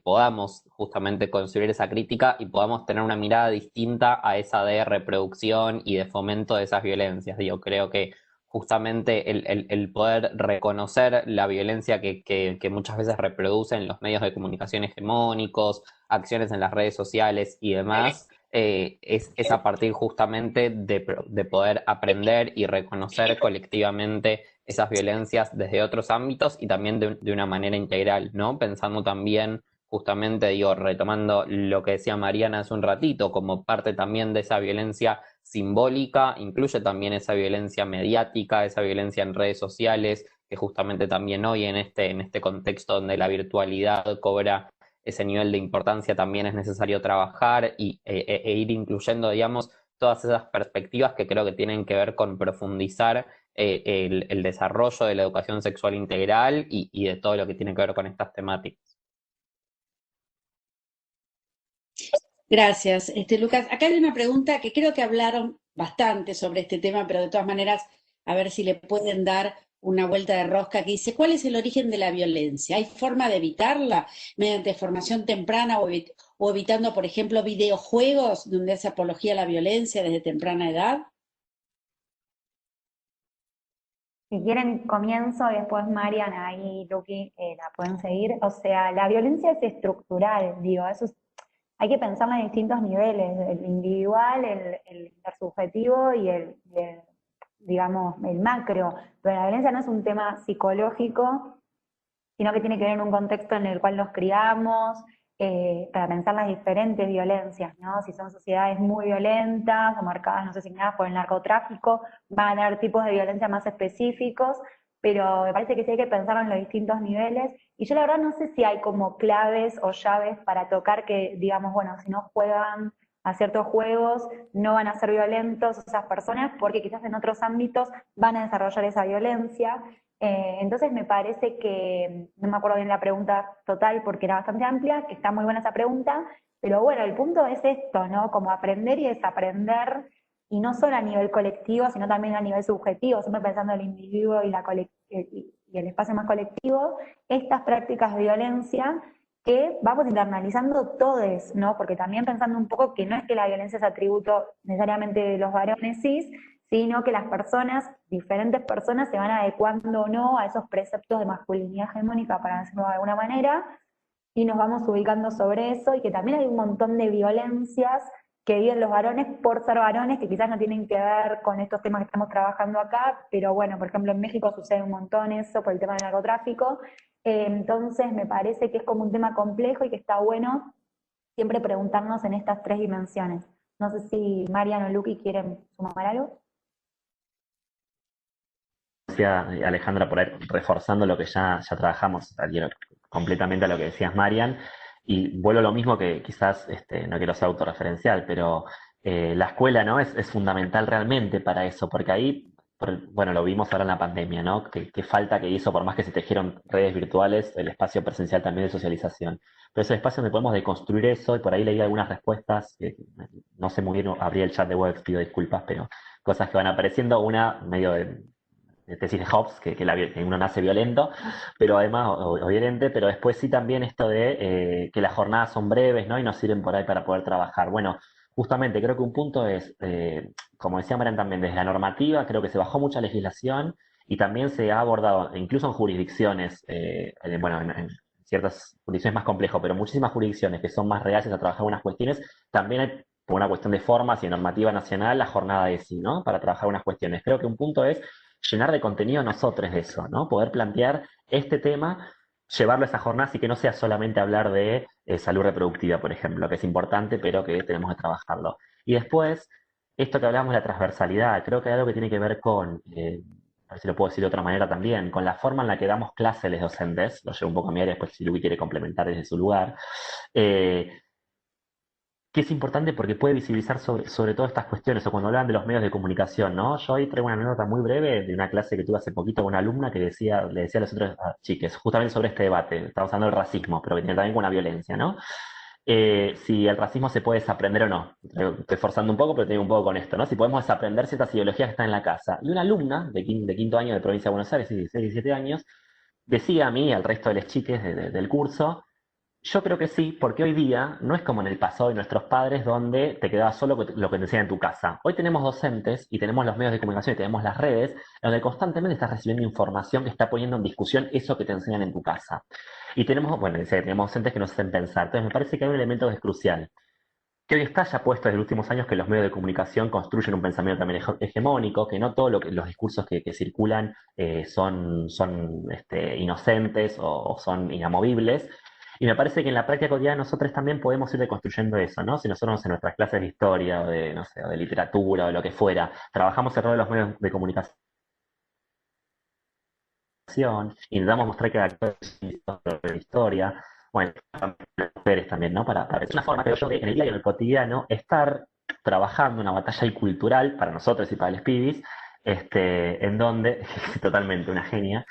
podamos justamente construir esa crítica y podamos tener una mirada distinta a esa de reproducción y de fomento de esas violencias. Digo, creo que justamente el poder reconocer la violencia que muchas veces reproducen los medios de comunicación hegemónicos, acciones en las redes sociales y demás, es a partir justamente de poder aprender y reconocer colectivamente esas violencias desde otros ámbitos y también de una manera integral, ¿no? Pensando también justamente, digo, retomando lo que decía Mariana hace un ratito, como parte también de esa violencia simbólica, incluye también esa violencia mediática, esa violencia en redes sociales, que justamente también hoy en este contexto donde la virtualidad cobra ese nivel de importancia, también es necesario trabajar e ir incluyendo, digamos, todas esas perspectivas que creo que tienen que ver con profundizar el desarrollo de la educación sexual integral y de todo lo que tiene que ver con estas temáticas. Gracias, Lucas. Acá hay una pregunta que creo que hablaron bastante sobre este tema, pero de todas maneras, a ver si le pueden dar una vuelta de rosca, que dice: ¿cuál es el origen de la violencia? ¿Hay forma de evitarla mediante formación temprana o evitando, por ejemplo, videojuegos donde hace apología a la violencia desde temprana edad? Si quieren, comienzo y después Mariana y Luqui la pueden seguir. O sea, la violencia es estructural, digo, hay que pensarla en distintos niveles: el individual, el intersubjetivo y digamos, el macro. Pero la violencia no es un tema psicológico, sino que tiene que ver en un contexto en el cual nos criamos, para pensar las diferentes violencias, ¿no? Si son sociedades muy violentas o marcadas, no sé, asignadas por el narcotráfico, van a haber tipos de violencia más específicos, pero me parece que sí hay que pensarlo en los distintos niveles. Y yo la verdad no sé si hay como claves o llaves para tocar que, digamos, bueno, si no juegan a ciertos juegos, no van a ser violentos esas personas, porque quizás en otros ámbitos van a desarrollar esa violencia. Entonces me parece que, no me acuerdo bien la pregunta total porque era bastante amplia, que está muy buena esa pregunta, pero bueno, el punto es esto, ¿no? Como aprender y desaprender, y no solo a nivel colectivo, sino también a nivel subjetivo, siempre pensando en el individuo y el espacio más colectivo, estas prácticas de violencia que vamos internalizando todos, ¿no? Porque también pensando un poco que no es que la violencia es atributo necesariamente de los varones cis, sino que las personas, diferentes personas, se van adecuando o no a esos preceptos de masculinidad hegemónica, para decirlo de alguna manera, y nos vamos ubicando sobre eso, y que también hay un montón de violencias que viven los varones por ser varones, que quizás no tienen que ver con estos temas que estamos trabajando acá, pero bueno, por ejemplo en México sucede un montón eso por el tema del narcotráfico. Entonces me parece que es como un tema complejo y que está bueno siempre preguntarnos en estas tres dimensiones. No sé si Marian o Luqui quieren sumar algo. Gracias, Alejandra, por ir reforzando lo que ya trabajamos, adhiero completamente a lo que decías, Marian, y vuelvo a lo mismo, que quizás no quiero ser autorreferencial, pero la escuela, ¿no? Es fundamental realmente para eso, porque ahí, bueno, lo vimos ahora en la pandemia, ¿no? Que falta que hizo, por más que se tejieron redes virtuales, el espacio presencial también de socialización. Pero ese espacio donde podemos deconstruir eso, y por ahí leí algunas respuestas, no sé muy bien, abrí el chat de Webex, pido disculpas, pero cosas que van apareciendo, una medio de tesis de Hobbes, que uno nace violento, pero además, o violente, pero después sí también esto de que las jornadas son breves, ¿no? Y nos sirven por ahí para poder trabajar. Bueno, justamente creo que un punto es, como decía Marian también, desde la normativa, creo que se bajó mucha legislación y también se ha abordado, incluso en jurisdicciones, bueno, en ciertas jurisdicciones más complejas, pero muchísimas jurisdicciones que son más reacias a trabajar unas cuestiones, también hay, por una cuestión de formas y de normativa nacional, la jornada de sí, ¿no? Para trabajar unas cuestiones. Creo que un punto es llenar de contenido nosotros de eso, ¿no? Poder plantear este tema, llevarlo a esa jornada y que no sea solamente hablar de salud reproductiva, por ejemplo, que es importante, pero que tenemos que trabajarlo. Y después, esto que hablamos de la transversalidad, creo que hay algo que tiene que ver con, a ver si lo puedo decir de otra manera también, con la forma en la que damos clase los docentes, lo llevo un poco a mi área, después si Luis quiere complementar desde su lugar, eh, que es importante porque puede visibilizar sobre todo estas cuestiones, o cuando hablan de los medios de comunicación, ¿no? Yo hoy traigo una anécdota muy breve de una clase que tuve hace poquito con una alumna que le decía a los otros chiques, justamente sobre este debate, estamos hablando del racismo, pero que tiene también con la violencia, ¿no? Si el racismo se puede desaprender o no. Estoy forzando un poco, pero tengo un poco con esto, ¿no? Si podemos desaprender ciertas ideologías que están en la casa. Y una alumna de quinto año de provincia de Buenos Aires, 16, 17 años, decía a mí y al resto de los chiques del curso, yo creo que sí, porque hoy día no es como en el pasado de nuestros padres, donde te quedaba solo lo que te enseñan en tu casa. Hoy tenemos docentes y tenemos los medios de comunicación y tenemos las redes, donde constantemente estás recibiendo información que está poniendo en discusión eso que te enseñan en tu casa. Y tenemos, bueno, tenemos docentes que nos hacen pensar. Entonces me parece que hay un elemento que es crucial, que hoy está ya puesto desde los últimos años que los medios de comunicación construyen un pensamiento también hegemónico, que no todos los discursos que circulan son inocentes o son inamovibles. Y me parece que en la práctica cotidiana nosotros también podemos ir deconstruyendo eso, ¿no? Si nosotros en nuestras clases de historia o de, no sé, o de literatura o de lo que fuera, trabajamos el rol de los medios de comunicación, intentamos mostrar que actores de historia, bueno, las mujeres también, ¿no? Es una forma, creo yo, de en el día y en el cotidiano estar trabajando una batalla ahí cultural para nosotros y para los pibis, en donde, totalmente una genia,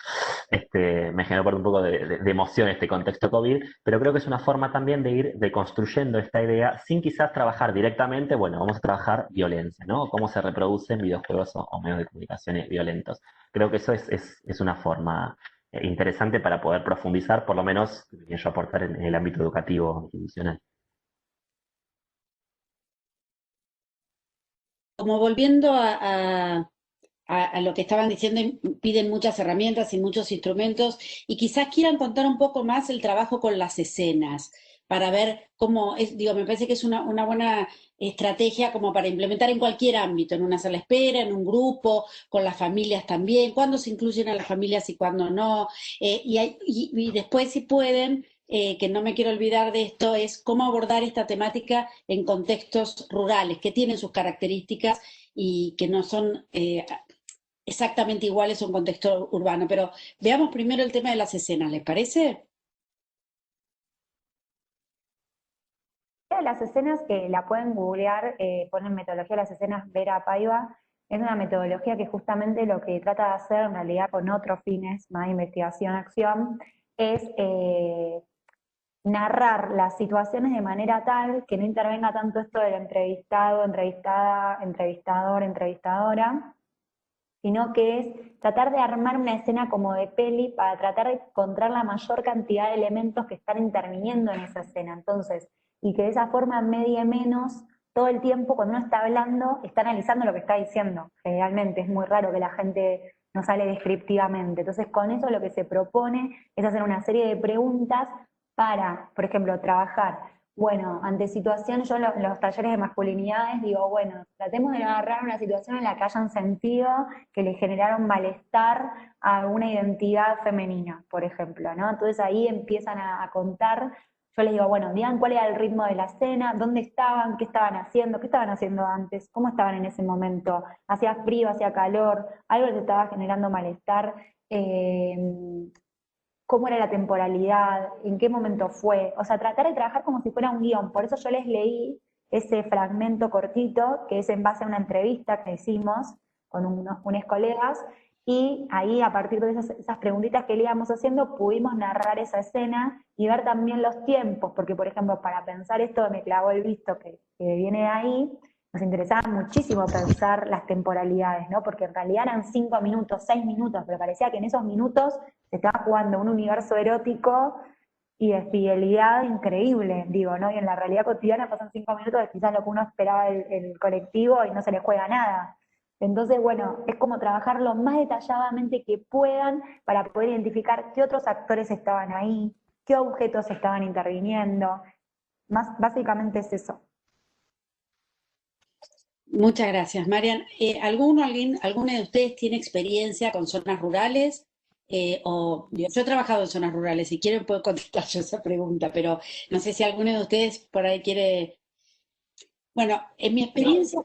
me generó por un poco de emoción este contexto COVID, pero creo que es una forma también de ir deconstruyendo esta idea sin quizás trabajar directamente, bueno, vamos a trabajar violencia, ¿no? Cómo se reproducen videojuegos o medios de comunicación violentos. Creo que eso es una forma interesante para poder profundizar, por lo menos, y yo aportar en el ámbito educativo institucional. Como volviendo a lo que estaban diciendo, piden muchas herramientas y muchos instrumentos y quizás quieran contar un poco más el trabajo con las escenas para ver cómo es, digo, me parece que es una buena estrategia como para implementar en cualquier ámbito, en una sala de espera, en un grupo, con las familias también, cuándo se incluyen a las familias y cuándo no, y después si pueden, que no me quiero olvidar de esto, es cómo abordar esta temática en contextos rurales, que tienen sus características y que no son exactamente iguales a un contexto urbano. Pero veamos primero el tema de las escenas, ¿les parece? De las escenas que la pueden googlear, ponen metodología de las escenas Vera Paiva, es una metodología que justamente lo que trata de hacer, en realidad con otros fines, más de investigación-acción, es narrar las situaciones de manera tal que no intervenga tanto esto del entrevistado, entrevistada, entrevistador, entrevistadora, sino que es tratar de armar una escena como de peli para tratar de encontrar la mayor cantidad de elementos que están interviniendo en esa escena. Entonces, y que de esa forma medie menos todo el tiempo cuando uno está hablando, está analizando lo que está diciendo. Generalmente es muy raro que la gente no sale descriptivamente. Entonces, con eso lo que se propone es hacer una serie de preguntas para, por ejemplo, trabajar. Bueno, ante situaciones, yo en los talleres de masculinidades digo, bueno, tratemos de agarrar una situación en la que hayan sentido que le generaron malestar a alguna identidad femenina, por ejemplo, ¿no? Entonces ahí empiezan a contar, yo les digo, bueno, digan cuál era el ritmo de la escena, dónde estaban, qué estaban haciendo antes, cómo estaban en ese momento, hacía frío, hacía calor, algo les estaba generando malestar, cómo era la temporalidad, en qué momento fue, o sea, tratar de trabajar como si fuera un guión, por eso yo les leí ese fragmento cortito, que es en base a una entrevista que hicimos con unos colegas, y ahí a partir de esas preguntitas que le íbamos haciendo pudimos narrar esa escena y ver también los tiempos, porque por ejemplo para pensar esto me clavó el visto que viene de ahí, nos interesaba muchísimo pensar las temporalidades, ¿no? Porque en realidad eran 5 minutos, 6 minutos, pero parecía que en esos minutos se estaba jugando un universo erótico y de fidelidad increíble, digo, ¿no? Y en la realidad cotidiana pasan 5 minutos de quizás lo que uno esperaba el colectivo y no se le juega nada. Entonces, bueno, es como trabajar lo más detalladamente que puedan para poder identificar qué otros actores estaban ahí, qué objetos estaban interviniendo. Básicamente es eso. Muchas gracias, Marian. ¿Alguno de ustedes tiene experiencia con zonas rurales? Yo he trabajado en zonas rurales, si quieren puedo contestar yo esa pregunta, pero no sé si alguno de ustedes por ahí quiere... Bueno, en mi experiencia...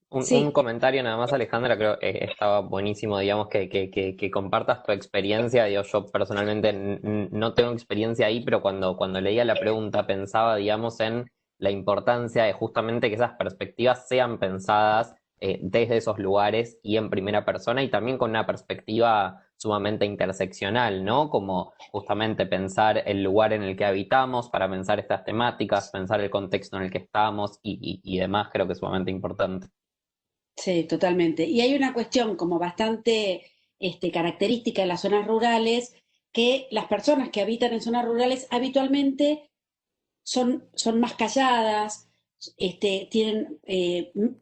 Un Sí, comentario nada más, Alejandra, creo que estaba buenísimo, digamos, que compartas tu experiencia. Digo, yo personalmente no tengo experiencia ahí, pero cuando leía la pregunta pensaba, digamos, en la importancia de justamente que esas perspectivas sean pensadas desde esos lugares y en primera persona y también con una perspectiva sumamente interseccional, ¿no? Como justamente pensar el lugar en el que habitamos para pensar estas temáticas, pensar el contexto en el que estamos y demás, creo que es sumamente importante. sí, totalmente. Y hay una cuestión como bastante característica de las zonas rurales, que las personas que habitan en zonas rurales habitualmente son más calladas, tienen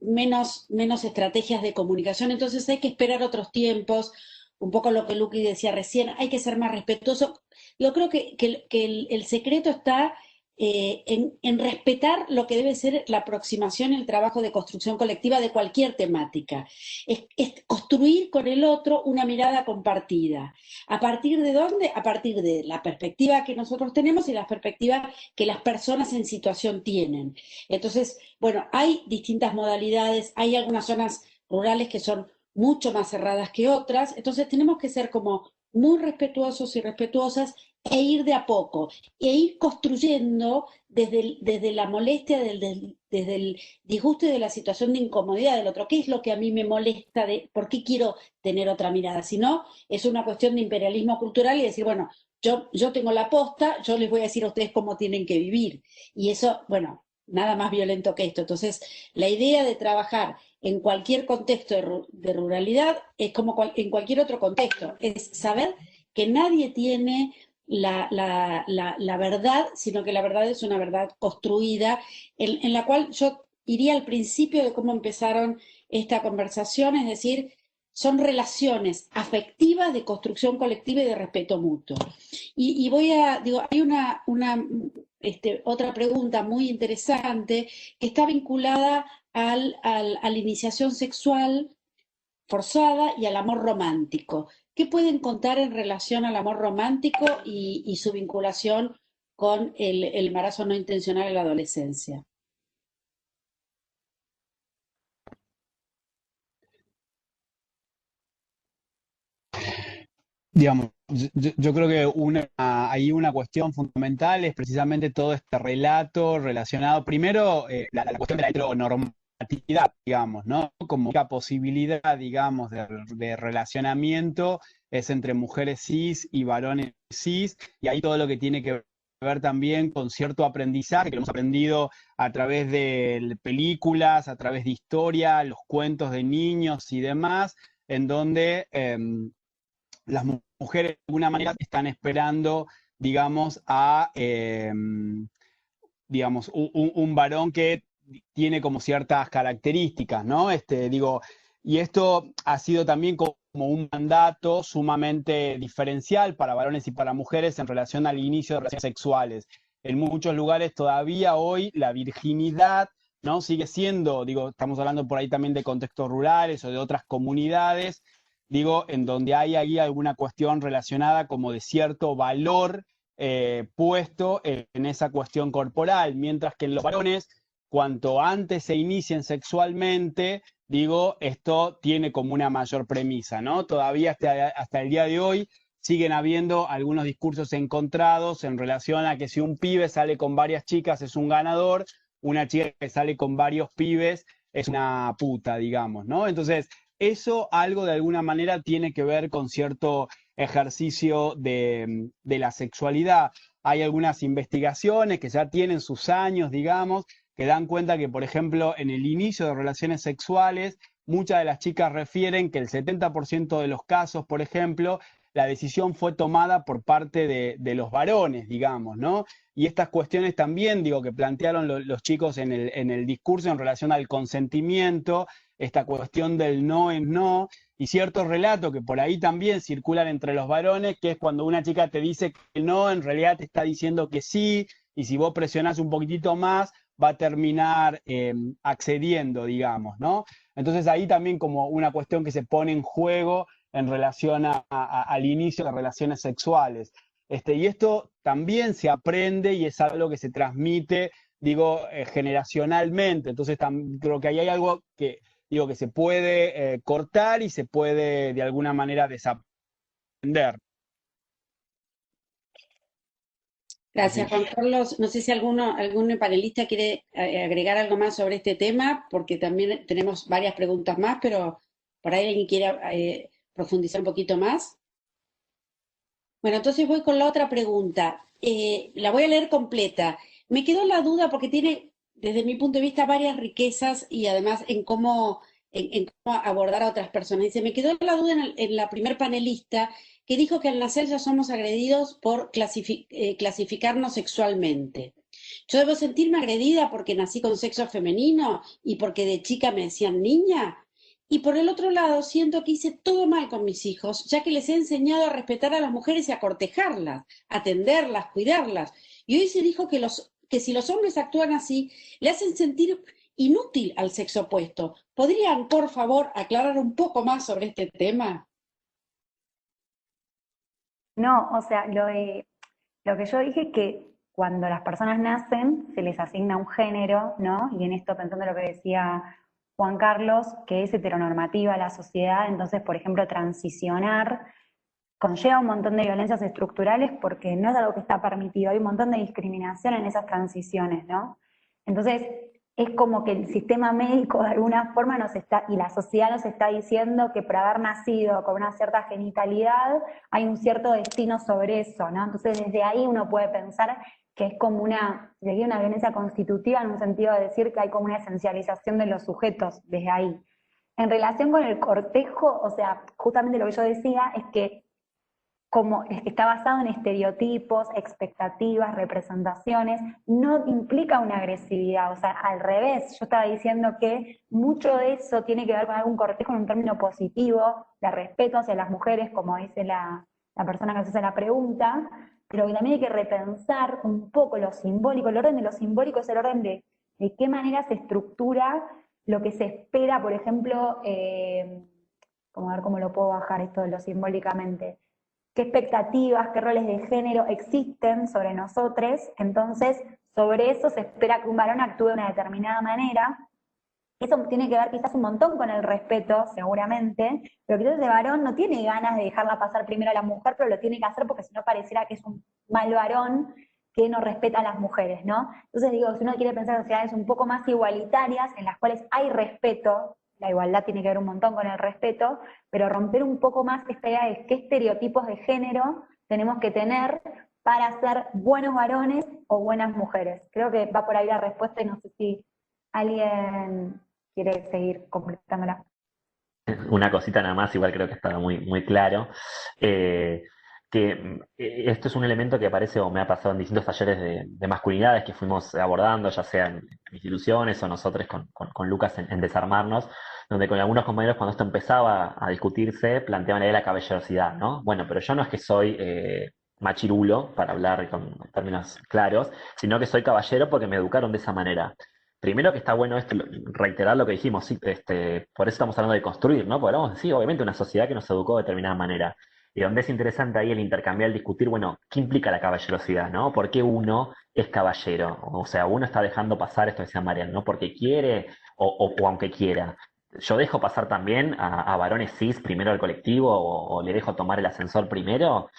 menos estrategias de comunicación, entonces hay que esperar otros tiempos, un poco lo que Luqui decía recién, hay que ser más respetuoso. Yo creo que el secreto está en respetar lo que debe ser la aproximación y el trabajo de construcción colectiva de cualquier temática. Es construir con el otro una mirada compartida. ¿A partir de dónde? A partir de la perspectiva que nosotros tenemos y la perspectiva que las personas en situación tienen. Entonces, bueno, hay distintas modalidades, hay algunas zonas rurales que son mucho más cerradas que otras, entonces tenemos que ser como muy respetuosos y respetuosas e ir de a poco, e ir construyendo desde la molestia, desde el disgusto y de la situación de incomodidad del otro. ¿Qué es lo que a mí me molesta? ¿Por qué quiero tener otra mirada? Si no, es una cuestión de imperialismo cultural y decir, bueno, yo tengo la posta, yo les voy a decir a ustedes cómo tienen que vivir. Y eso, bueno, nada más violento que esto. Entonces, la idea de trabajar en cualquier contexto de ruralidad es como en cualquier otro contexto, es saber que nadie tiene la verdad, sino que la verdad es una verdad construida, en la cual yo iría al principio de cómo empezaron esta conversación, es decir, son relaciones afectivas de construcción colectiva y de respeto mutuo. Digo, hay otra pregunta muy interesante que está vinculada a la iniciación sexual forzada y al amor romántico. ¿Qué pueden contar en relación al amor romántico y su vinculación con el embarazo no intencional en la adolescencia? Digamos, yo creo que hay una cuestión fundamental es precisamente todo este relato relacionado, primero, la cuestión de la heteronormatividad, digamos, ¿no? Como la posibilidad, digamos, de relacionamiento es entre mujeres cis y varones cis, y ahí todo lo que tiene que ver también con cierto aprendizaje que lo hemos aprendido a través de películas, a través de historia, los cuentos de niños y demás, en donde las mujeres de alguna manera están esperando, digamos, digamos, un varón que tiene como ciertas características, ¿no? Y esto ha sido también como un mandato sumamente diferencial para varones y para mujeres en relación al inicio de relaciones sexuales. En muchos lugares todavía hoy la virginidad, ¿no? Sigue siendo, digo, estamos hablando por ahí también de contextos rurales o de otras comunidades, digo, en donde hay ahí alguna cuestión relacionada como de cierto valor puesto en esa cuestión corporal, mientras que en los varones, cuanto antes se inicien sexualmente, digo, esto tiene como una mayor premisa, ¿no? Todavía hasta el día de hoy siguen habiendo algunos discursos encontrados en relación a que si un pibe sale con varias chicas es un ganador, una chica que sale con varios pibes es una puta, digamos, ¿no? Entonces, eso algo de alguna manera tiene que ver con cierto ejercicio de la sexualidad. Hay algunas investigaciones que ya tienen sus años, digamos, que dan cuenta que, por ejemplo, en el inicio de relaciones sexuales, muchas de las chicas refieren que el 70% de los casos, por ejemplo, la decisión fue tomada por parte de los varones, digamos, ¿no? Y estas cuestiones también, digo, que plantearon los chicos en el discurso en relación al consentimiento, esta cuestión del no es no, y ciertos relatos que por ahí también circulan entre los varones, que es cuando una chica te dice que no, en realidad te está diciendo que sí, y si vos presionás un poquitito más, va a terminar accediendo, digamos, ¿no? Entonces ahí también como una cuestión que se pone en juego en relación al inicio de relaciones sexuales. Y esto también se aprende y es algo que se transmite, digo, generacionalmente. Entonces creo que ahí hay algo que, digo, que se puede cortar y se puede de alguna manera desaprender. Gracias, Juan Carlos. No sé si algún panelista quiere agregar algo más sobre este tema, porque también tenemos varias preguntas más, pero por ahí alguien quiere profundizar un poquito más. Bueno, entonces voy con la otra pregunta. La voy a leer completa. Me quedó la duda porque tiene, desde mi punto de vista, varias riquezas y además en cómo abordar a otras personas. Dice, me quedó la duda en la primer panelista que dijo que al nacer ya somos agredidos por clasificarnos sexualmente. ¿Yo debo sentirme agredida porque nací con sexo femenino y porque de chica me decían niña? Y por el otro lado, siento que hice todo mal con mis hijos, ya que les he enseñado a respetar a las mujeres y a cortejarlas, atenderlas, cuidarlas. Y hoy se dijo que si los hombres actúan así, le hacen sentir inútil al sexo opuesto. ¿Podrían, por favor, aclarar un poco más sobre este tema? No, o sea, lo que yo dije es que cuando las personas nacen se les asigna un género, ¿no? Y en esto pensando en lo que decía Juan Carlos, que es heteronormativa la sociedad, entonces, por ejemplo, transicionar conlleva un montón de violencias estructurales porque no es algo que está permitido, hay un montón de discriminación en esas transiciones, ¿no? Entonces, es como que el sistema médico de alguna forma y la sociedad nos está diciendo que por haber nacido con una cierta genitalidad hay un cierto destino sobre eso, ¿no? Entonces desde ahí uno puede pensar que es como una violencia constitutiva en un sentido de decir que hay como una esencialización de los sujetos desde ahí. En relación con el cortejo, o sea, justamente lo que yo decía es que como está basado en estereotipos, expectativas, representaciones, no implica una agresividad, o sea, al revés, yo estaba diciendo que mucho de eso tiene que ver con algún cortejo en un término positivo, de respeto hacia las mujeres, como dice la persona que nos hace la pregunta, pero que también hay que repensar un poco lo simbólico, el orden de lo simbólico es el orden de qué manera se estructura lo que se espera, por ejemplo, como a ver cómo lo puedo bajar esto de lo simbólicamente, qué expectativas, qué roles de género existen sobre nosotros, entonces sobre eso se espera que un varón actúe de una determinada manera. Eso tiene que ver quizás un montón con el respeto, seguramente, pero quizás ese varón no tiene ganas de dejarla pasar primero a la mujer, pero lo tiene que hacer porque si no pareciera que es un mal varón que no respeta a las mujeres, ¿no? Entonces digo, si uno quiere pensar en sociedades un poco más igualitarias, en las cuales hay respeto, la igualdad tiene que ver un montón con el respeto, pero romper un poco más esta idea de qué estereotipos de género tenemos que tener para ser buenos varones o buenas mujeres. Creo que va por ahí la respuesta y no sé si alguien quiere seguir completándola. Una cosita nada más, igual creo que estaba muy, muy claro. Esto es un elemento que aparece o me ha pasado en distintos talleres de masculinidades que fuimos abordando, ya sea en instituciones o nosotros con Lucas en Desarmarnos, donde con algunos compañeros cuando esto empezaba a discutirse planteaban la idea de la caballerosidad, ¿no? Bueno, pero yo no es que soy machirulo, para hablar con términos claros, sino que soy caballero porque me educaron de esa manera. Primero que está bueno esto, reiterar lo que dijimos, sí, por eso estamos hablando de construir, ¿no? Porque hablamos de, sí, obviamente una sociedad que nos educó de determinada manera. Y donde es interesante ahí el intercambiar, el discutir, bueno, ¿qué implica la caballerosidad, no? ¿Por qué uno es caballero? O sea, uno está dejando pasar esto que decía Marian, ¿no? Porque quiere o aunque quiera. Yo dejo pasar también a varones cis primero al colectivo o le dejo tomar el ascensor primero,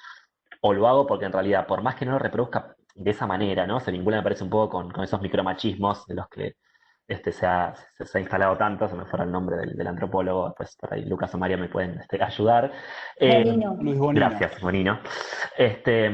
o lo hago porque en realidad, por más que no lo reproduzca, de esa manera, ¿no? Se vincula, me parece, un poco con esos micromachismos de los que se ha instalado tanto, se me fuera el nombre del antropólogo, pues por ahí Lucas o María me pueden ayudar. Bonino. Luis Bonino. Gracias, Bonino. Este,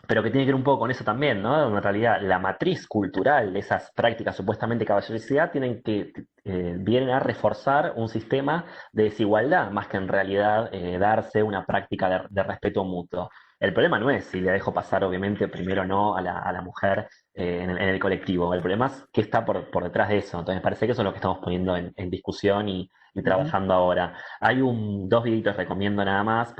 pero que tiene que ver un poco con eso también, ¿no? En realidad, la matriz cultural de esas prácticas supuestamente de caballerosidad vienen a reforzar un sistema de desigualdad, más que en realidad darse una práctica de respeto mutuo. El problema no es si le dejo pasar, obviamente, primero no a la mujer en el colectivo. El problema es qué está por detrás de eso. Entonces, me parece que eso es lo que estamos poniendo en discusión y Ujú. trabajando ahora. Hay dos videitos recomiendo nada más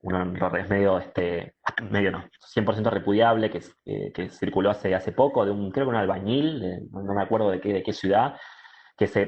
uno es medio no, 100% repudiable, que circuló hace poco, creo que un albañil, no me acuerdo de qué ciudad,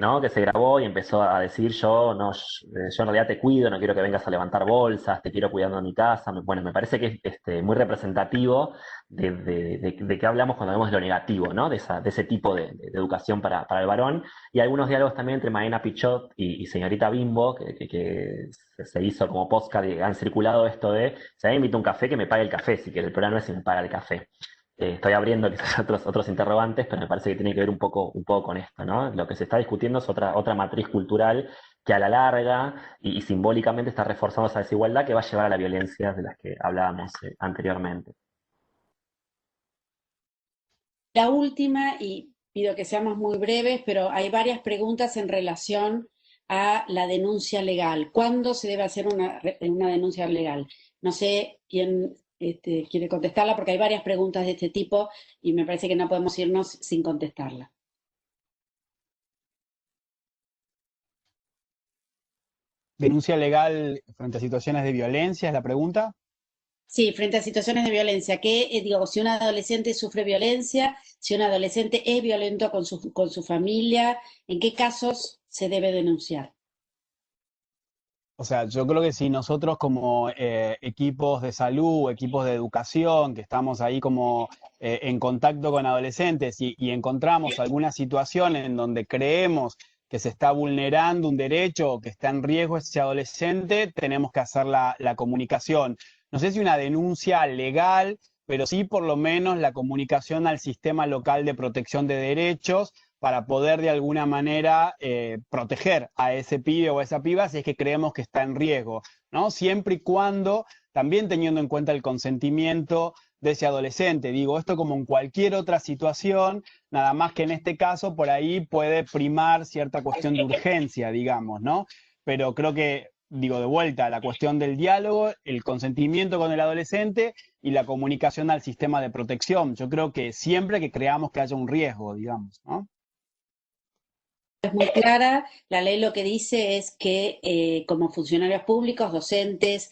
¿no? Que se grabó y empezó a decir yo, no, yo en realidad te cuido, no quiero que vengas a levantar bolsas, te quiero cuidando en mi casa. Bueno, me parece que es muy representativo de qué hablamos cuando hablamos de lo negativo, ¿no? De ese tipo de educación para el varón. Y algunos diálogos también entre Maena Pichot y señorita Bimbo, que se hizo como podcast y han circulado esto de, si a mí me invita un café, que me pague el café, si que el problema no es si me paga el café. Estoy abriendo quizás otros interrogantes, pero me parece que tiene que ver un poco con esto, ¿no? Lo que se está discutiendo es otra matriz cultural que a la larga y simbólicamente está reforzando esa desigualdad que va a llevar a la violencia de las que hablábamos anteriormente. La última, y pido que seamos muy breves, pero hay varias preguntas en relación a la denuncia legal. ¿Cuándo se debe hacer una denuncia legal? No sé quién quiere contestarla porque hay varias preguntas de este tipo y me parece que no podemos irnos sin contestarla. ¿Denuncia legal frente a situaciones de violencia es la pregunta? Sí, frente a situaciones de violencia, digo, si un adolescente sufre violencia, si un adolescente es violento con su familia, ¿en qué casos se debe denunciar? O sea, yo creo que si nosotros como equipos de salud, equipos de educación, que estamos ahí como en contacto con adolescentes y encontramos alguna situación en donde creemos que se está vulnerando un derecho o que está en riesgo ese adolescente, tenemos que hacer la comunicación. No sé si una denuncia legal, pero sí por lo menos la comunicación al sistema local de protección de derechos para poder de alguna manera proteger a ese pibe o a esa piba si es que creemos que está en riesgo, ¿no? Siempre y cuando también teniendo en cuenta el consentimiento de ese adolescente. Digo, esto como en cualquier otra situación, nada más que en este caso por ahí puede primar cierta cuestión de urgencia, digamos, ¿no? Pero creo que, digo, de vuelta, la cuestión del diálogo, el consentimiento con el adolescente y la comunicación al sistema de protección. Yo creo que siempre que creamos que haya un riesgo, digamos, ¿no? Es muy clara, la ley lo que dice es que como funcionarios públicos, docentes,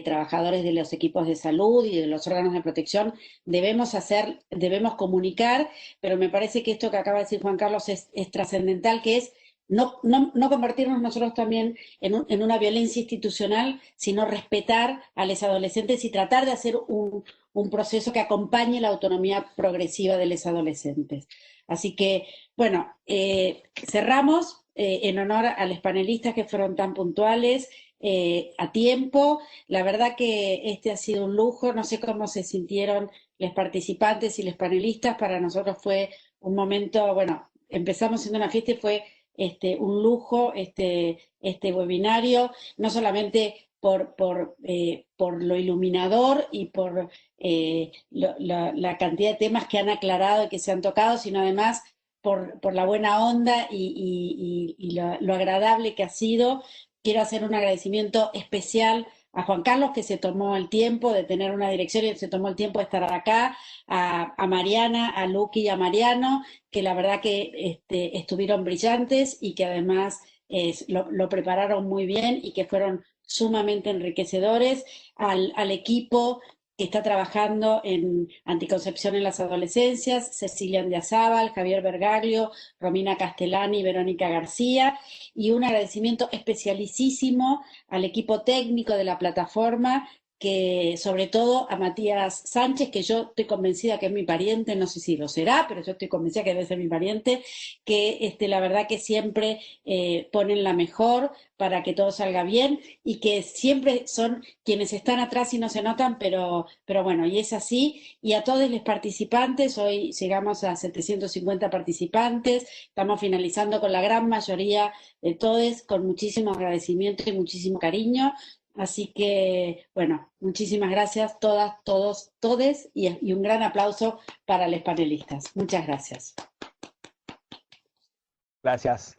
trabajadores de los equipos de salud y de los órganos de protección, debemos comunicar, pero me parece que esto que acaba de decir Juan Carlos es trascendental, que es no convertirnos nosotros también en una violencia institucional, sino respetar a los adolescentes y tratar de hacer un proceso que acompañe la autonomía progresiva de los adolescentes. Así que, bueno, cerramos en honor a los panelistas que fueron tan puntuales a tiempo. La verdad que este ha sido un lujo. No sé cómo se sintieron los participantes y los panelistas. Para nosotros fue un momento, bueno, empezamos siendo una fiesta y fue un lujo este webinario, no solamente por lo iluminador y por la cantidad de temas que han aclarado y que se han tocado, sino además por la buena onda y lo agradable que ha sido. Quiero hacer un agradecimiento especial a Juan Carlos, que se tomó el tiempo de tener una dirección y se tomó el tiempo de estar acá, a Mariana, a Luqui y a Mariano, que la verdad que estuvieron brillantes y que además lo prepararon muy bien y que fueron sumamente enriquecedores, al equipo que está trabajando en anticoncepción en las adolescencias, Cecilia Andiazábal, Javier Bergaglio, Romina Castellani y Verónica García, y un agradecimiento especialísimo al equipo técnico de la plataforma que sobre todo a Matías Sánchez, que yo estoy convencida que es mi pariente, no sé si lo será, pero yo estoy convencida que debe ser mi pariente, que la verdad que siempre ponen la mejor para que todo salga bien y que siempre son quienes están atrás y no se notan, pero bueno, y es así. Y a todos los participantes, hoy llegamos a 750 participantes, estamos finalizando con la gran mayoría de todos, con muchísimo agradecimiento y muchísimo cariño. Así que, bueno, muchísimas gracias todas, todos, todes y un gran aplauso para los panelistas. Muchas gracias. Gracias.